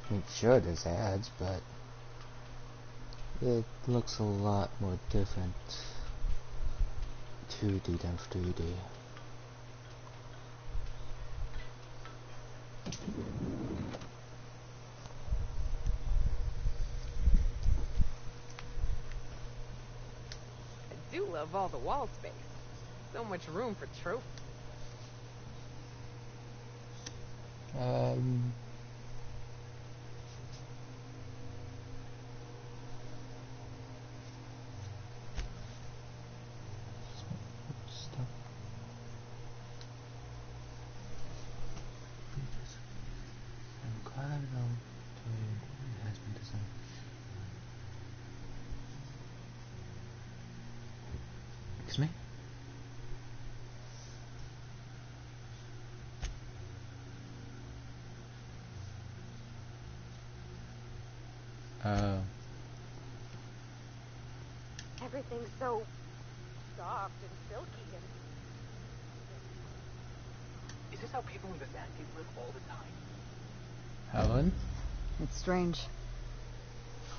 Speaker 1: I mean, sure, there's ads, but it looks a lot more different 2D than 3D.
Speaker 17: I do love all the wall space. So much room for trophies.
Speaker 1: Stuff. I'm glad I know it has been designed. Excuse me?
Speaker 4: Everything's so soft and silky and...
Speaker 20: Is this how people in the Zantes live all the time?
Speaker 1: Helen?
Speaker 21: It's strange.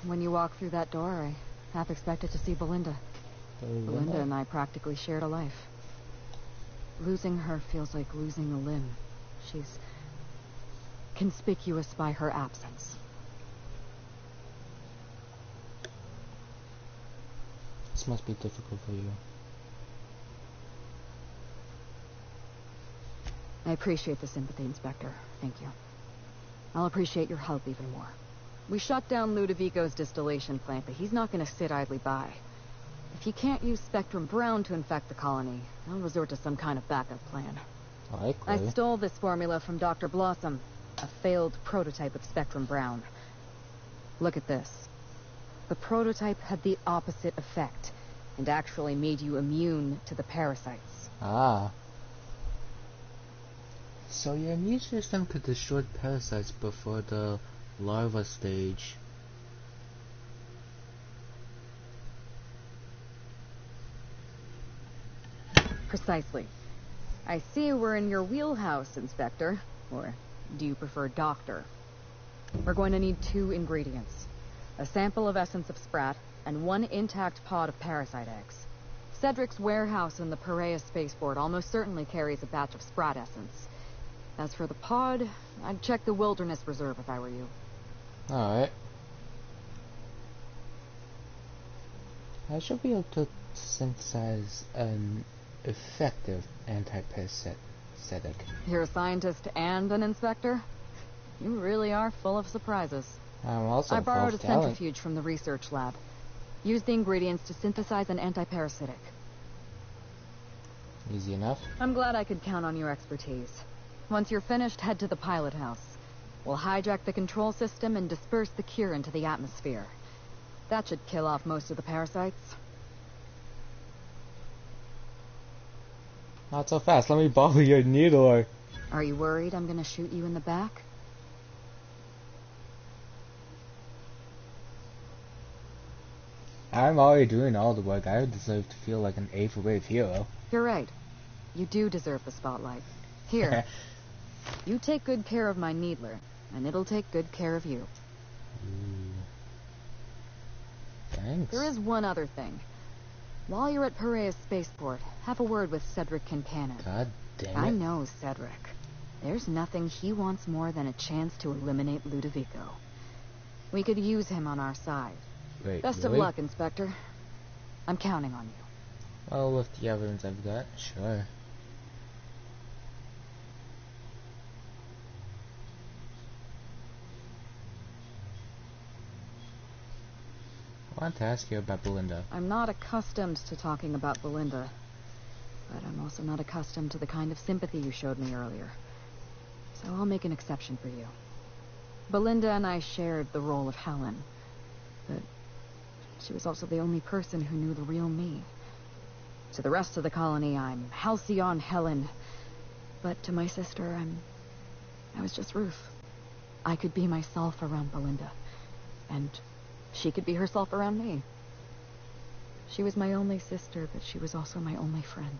Speaker 21: When you walk through that door, I half expected to see Belinda. Belinda and I practically shared a life. Losing her feels like losing a limb. She's conspicuous by her absence.
Speaker 1: This must be difficult for you.
Speaker 21: I appreciate the sympathy, Inspector. Thank you. I'll appreciate your help even more. We shut down Ludovico's distillation plant, but he's not going to sit idly by. If he can't use Spectrum Brown to infect the colony, I'll resort to some kind of backup plan.
Speaker 1: Likely.
Speaker 21: I stole this formula from Dr. Blossom, a failed prototype of Spectrum Brown. Look at this. The prototype had the opposite effect, and actually made you immune to the parasites.
Speaker 1: Ah. So your immune system could destroy parasites before the larva stage.
Speaker 21: Precisely. I see we're in your wheelhouse, Inspector. Or do you prefer Doctor? We're going to need 2 ingredients. A sample of essence of sprat, and 1 intact pod of parasite eggs. Cedric's warehouse in the Perea spaceport almost certainly carries a batch of sprat essence. As for the pod, I'd check the Wilderness Reserve if I were you.
Speaker 1: Alright. I should be able to synthesize an effective anti-parasitic.
Speaker 21: You're a scientist and an inspector? You really are full of surprises.
Speaker 1: I'm also
Speaker 21: I borrowed a
Speaker 1: full of talent.
Speaker 21: centrifuge from the research lab. Use the ingredients to synthesize an anti-parasitic.
Speaker 1: Easy enough.
Speaker 21: I'm glad I could count on your expertise. Once you're finished, head to the pilot house. We'll hijack the control system and disperse the cure into the atmosphere. That should kill off most of the parasites.
Speaker 1: Not so fast. Let me borrow your needler.
Speaker 21: Are you worried I'm gonna shoot you in the back?
Speaker 1: I'm already doing all the work. I deserve to feel like an A-for-wave hero.
Speaker 21: You're right. You do deserve the spotlight. Here. You take good care of my needler, and it'll take good care of you.
Speaker 1: Thanks.
Speaker 21: There is one other thing. While you're at Piraeus Spaceport, have a word with Cedric Kincannon.
Speaker 1: God damn it.
Speaker 21: I know Cedric. There's nothing he wants more than a chance to eliminate Ludovico. We could use him on our side.
Speaker 1: Wait,
Speaker 21: Best
Speaker 1: really?
Speaker 21: of luck, Inspector. I'm counting on you.
Speaker 1: Well, with the evidence I've got, sure. I want to ask you about Belinda.
Speaker 21: I'm not accustomed to talking about Belinda, but I'm also not accustomed to the kind of sympathy you showed me earlier. So I'll make an exception for you. Belinda and I shared the role of Helen, but she was also the only person who knew the real me. To the rest of the colony, I'm Halcyon Helen, but to my sister, I was just Ruth. I could be myself around Belinda, and she could be herself around me. She was my only sister, but she was also my only friend.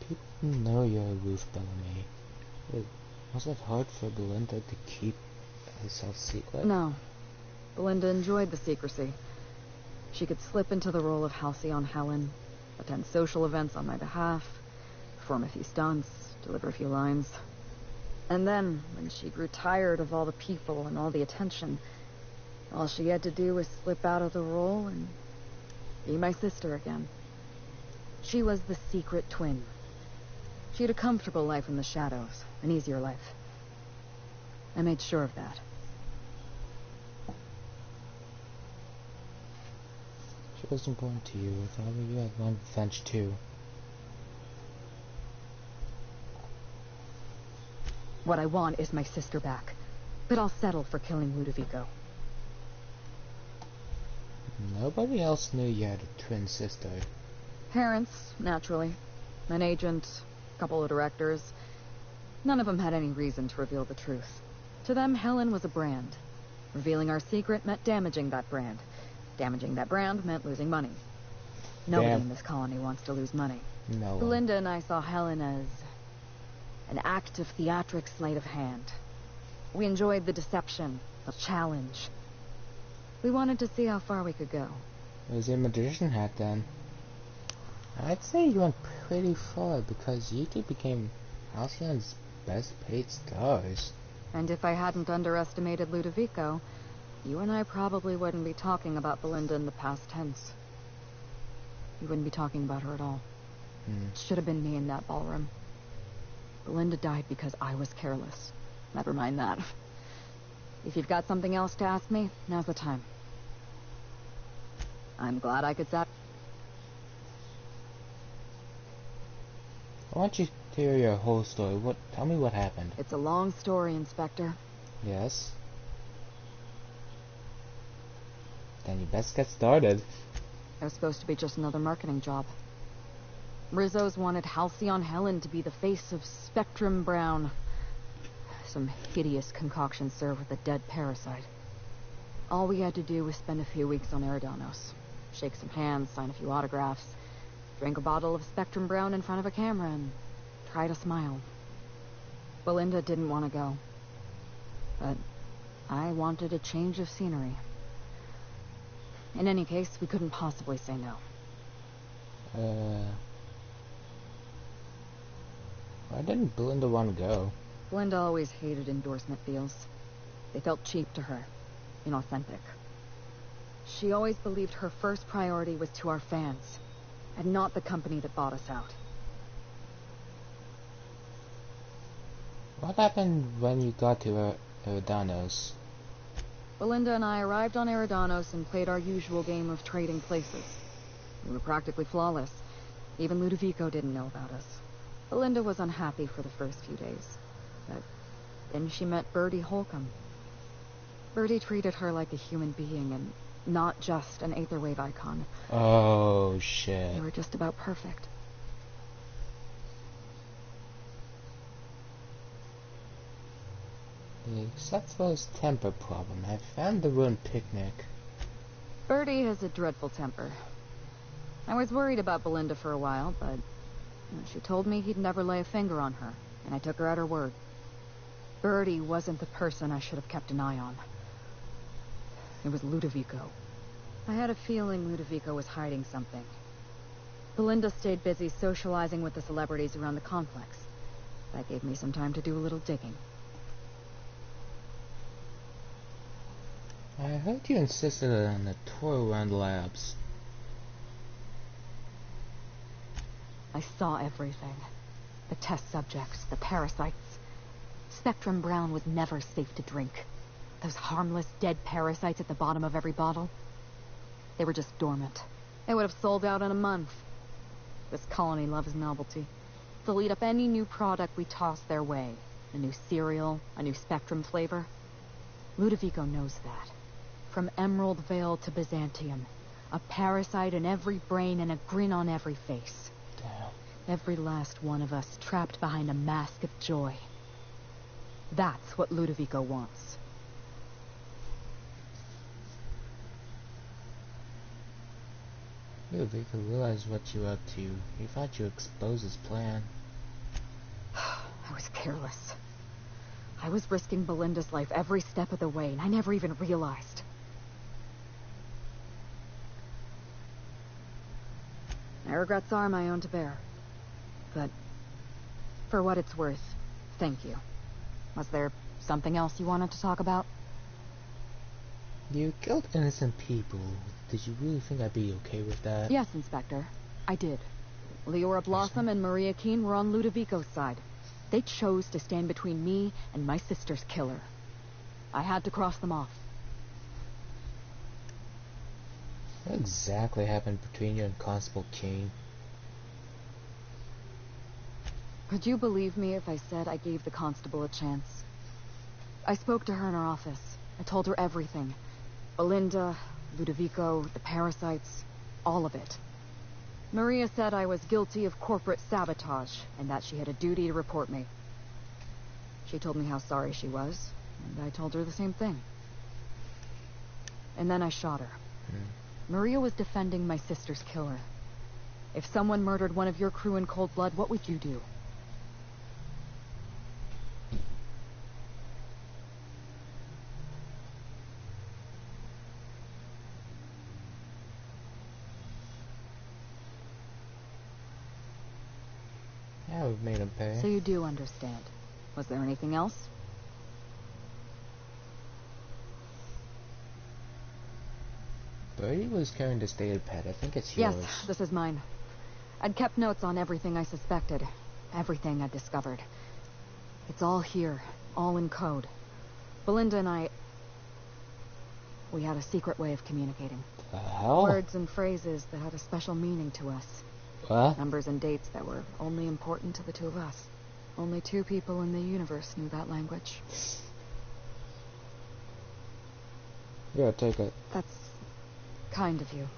Speaker 1: People know you're Ruth Bellamy. Was it hard for Belinda to keep herself secret?
Speaker 21: No. Belinda enjoyed the secrecy. She could slip into the role of Halcyon Helen, attend social events on my behalf, perform a few stunts, deliver a few lines. And then, when she grew tired of all the people and all the attention, all she had to do was slip out of the role and be my sister again. She was the secret twin. She had a comfortable life in the shadows, an easier life. I made sure of that.
Speaker 1: She was important to you. If I were you, I'd want revenge too.
Speaker 21: What I want is my sister back, but I'll settle for killing Ludovico.
Speaker 1: Nobody else knew you had a twin sister.
Speaker 21: Parents, naturally. An agent, a couple of directors. None of them had any reason to reveal the truth. To them, Helen was a brand. Revealing our secret meant damaging that brand. Damaging that brand meant losing money. Nobody in this colony wants to lose money.
Speaker 1: No.
Speaker 21: Belinda and I saw Helen as an act of theatric sleight of hand. We enjoyed the deception, the challenge. We wanted to see how far we could go.
Speaker 1: It was your magician hat then. I'd say you went pretty far because you two became Halcyon's best paid stars.
Speaker 21: And if I hadn't underestimated Ludovico, you and I probably wouldn't be talking about Belinda in the past tense. We wouldn't be talking about her at all. It should have been me in that ballroom. Belinda died because I was careless. Never mind that. If you've got something else to ask me, now's the time. I'm glad I could I
Speaker 1: want you to hear your whole story. Tell me what happened.
Speaker 21: It's a long story, Inspector.
Speaker 1: Yes. Then you best get started.
Speaker 21: It was supposed to be just another marketing job. Rizzo's wanted Halcyon Helen to be the face of Spectrum Brown. Some hideous concoction served with a dead parasite. All we had to do was spend a few weeks on Eridanos. Shake some hands, sign a few autographs, drink a bottle of Spectrum Brown in front of a camera, and try to smile. Belinda didn't want to go. But I wanted a change of scenery. In any case, we couldn't possibly say no.
Speaker 1: Why didn't Belinda want to go?
Speaker 21: Belinda always hated endorsement deals. They felt cheap to her, inauthentic. She always believed her first priority was to our fans, and not the company that bought us out.
Speaker 1: What happened when you got to Eridanos?
Speaker 21: Belinda and I arrived on Eridanos and played our usual game of trading places. We were practically flawless. Even Ludovico didn't know about us. Belinda was unhappy for the first few days, but then she met Bertie Holcomb. Bertie treated her like a human being and not just an Aetherwave icon.
Speaker 1: Oh, shit.
Speaker 21: They were just about perfect.
Speaker 1: Except for his temper problem, I found the ruined picnic.
Speaker 21: Bertie has a dreadful temper. I was worried about Belinda for a while, but she told me he'd never lay a finger on her, and I took her at her word. Bertie wasn't the person I should have kept an eye on. It was Ludovico. I had a feeling Ludovico was hiding something. Belinda stayed busy socializing with the celebrities around the complex. That gave me some time to do a little digging.
Speaker 1: I heard you insisted on a tour around labs.
Speaker 21: I saw everything. The test subjects, the parasites. Spectrum Brown was never safe to drink. Those harmless, dead parasites at the bottom of every bottle. They were just dormant. They would have sold out in a month. This colony loves novelty. They'll eat up any new product we toss their way. A new cereal, a new Spectrum flavor. Ludovico knows that. From Emerald Vale to Byzantium. A parasite in every brain and a grin on every face.
Speaker 1: Damn.
Speaker 21: Every last one of us trapped behind a mask of joy. That's what Ludovico wants.
Speaker 1: Ludovico realized what you were up to. He thought you exposed his plan.
Speaker 21: I was careless. I was risking Belinda's life every step of the way, and I never even realized. My regrets are my own to bear. But for what it's worth, thank you. Was there something else you wanted to talk about?
Speaker 1: You killed innocent people. Did you really think I'd be okay with that?
Speaker 21: Yes, Inspector. I did. Leora Blossom and Maria Keene were on Ludovico's side. They chose to stand between me and my sister's killer. I had to cross them off.
Speaker 1: What exactly happened between you and Constable Keene?
Speaker 21: Would you believe me if I said I gave the constable a chance? I spoke to her in her office. I told her everything. Belinda, Ludovico, the parasites, all of it. Maria said I was guilty of corporate sabotage, and that she had a duty to report me. She told me how sorry she was, and I told her the same thing. And then I shot her. Maria was defending my sister's killer. If someone murdered one of your crew in cold blood, what would you do?
Speaker 1: Yeah, we've made him pay.
Speaker 21: So you do understand. Was there anything else?
Speaker 1: Bertie was carrying the stated pet. I think it's yours.
Speaker 21: Yes, this is mine. I'd kept notes on everything I suspected. Everything I'd discovered. It's all here. All in code. Belinda and we had a secret way of communicating.
Speaker 1: The hell?
Speaker 21: Words and phrases that had a special meaning to us.
Speaker 1: What?
Speaker 21: Numbers and dates that were only important to the two of us. Only 2 people in the universe knew that language.
Speaker 1: Yeah, take it.
Speaker 21: That's kind of you.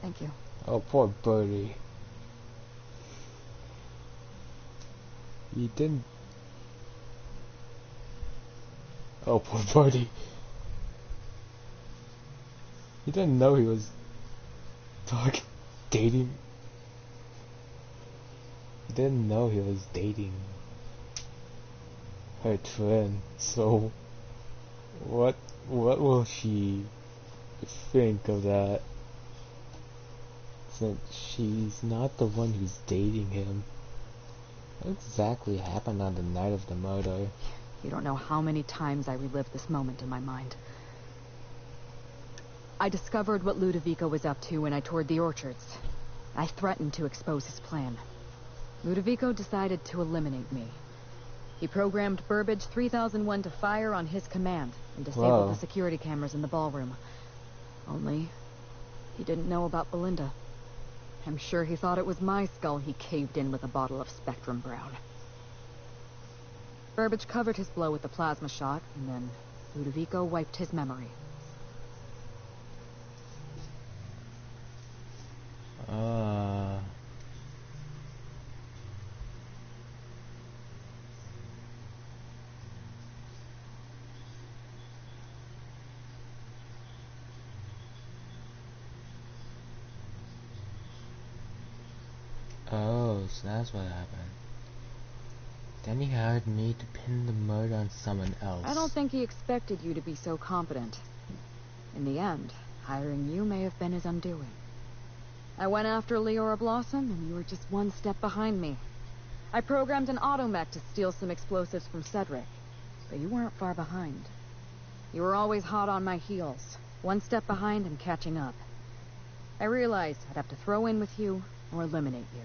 Speaker 21: Thank you.
Speaker 1: Oh, poor Bertie. You didn't... Oh, poor Bertie. You didn't know he was... dating... You didn't know he was dating... her twin, so... What will she... think of that? Since she's not the one who's dating him. What exactly happened on the night of the murder?
Speaker 21: You don't know how many times I relived this moment in my mind. I discovered what Ludovico was up to when I toured the orchards. I threatened to expose his plan. Ludovico decided to eliminate me. He programmed Burbage 3001 to fire on his command and disabled the security cameras in the ballroom. Only, he didn't know about Belinda. I'm sure he thought it was my skull he caved in with a bottle of Spectrum Brown. Burbage covered his blow with the plasma shot, and then Ludovico wiped his memory.
Speaker 1: Oh, so that's what happened. Then he hired me to pin the murder on someone else.
Speaker 21: I don't think he expected you to be so competent. In the end, hiring you may have been his undoing. I went after Leora Blossom, and you were just one step behind me. I programmed an automech to steal some explosives from Cedric, but you weren't far behind. You were always hot on my heels, one step behind and catching up. I realized I'd have to throw in with you or eliminate you.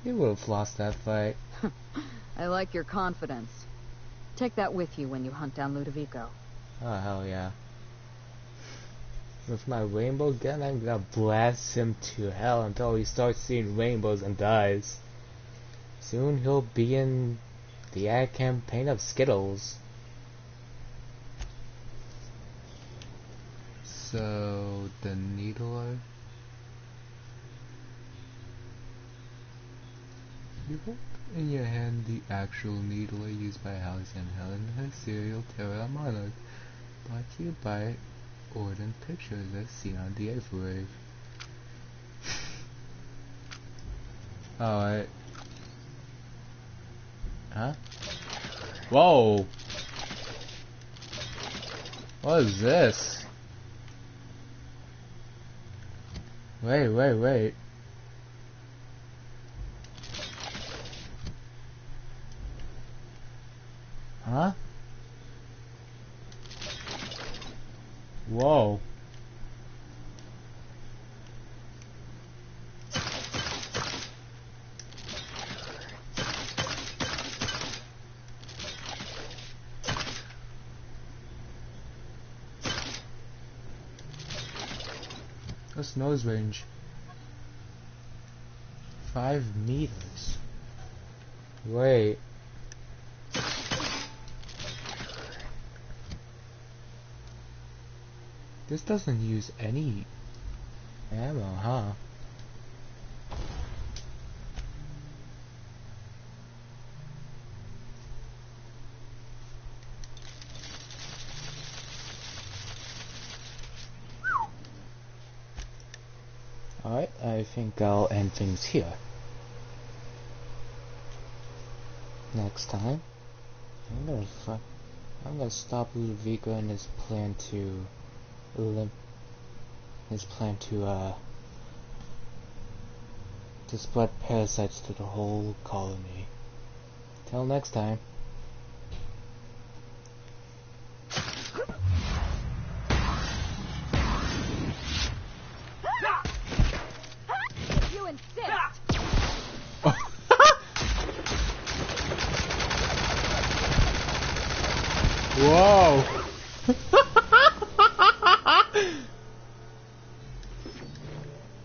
Speaker 1: You would have lost that fight.
Speaker 21: I like your confidence. Take that with you when you hunt down Ludovico.
Speaker 1: Oh, hell yeah. With my rainbow gun, I'm gonna blast him to hell until he starts seeing rainbows and dies. Soon he'll be in the ad campaign of Skittles. So, the needler? You hold in your hand the actual needler used by Alice and Helen in her serial Terror Monarch, brought to you by Orden Pictures as seen on the 8th wave. Alright. Huh? Whoa! What is this? Wait. Huh? Whoa. What's nose range? 5 meters. Wait. This doesn't use any ammo, huh? Alright, I think I'll end things here. Next time, I'm gonna stop Ludovico and his plan to spread parasites to the whole colony. Till next time.
Speaker 4: You insist.
Speaker 1: Whoa!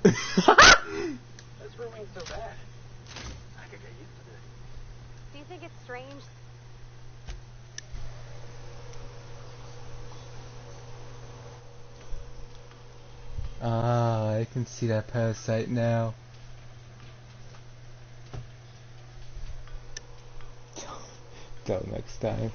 Speaker 14: This room ain't so bad. I could get used to this.
Speaker 4: Do you think it's strange?
Speaker 1: Ah, I can see that parasite now. Till next time.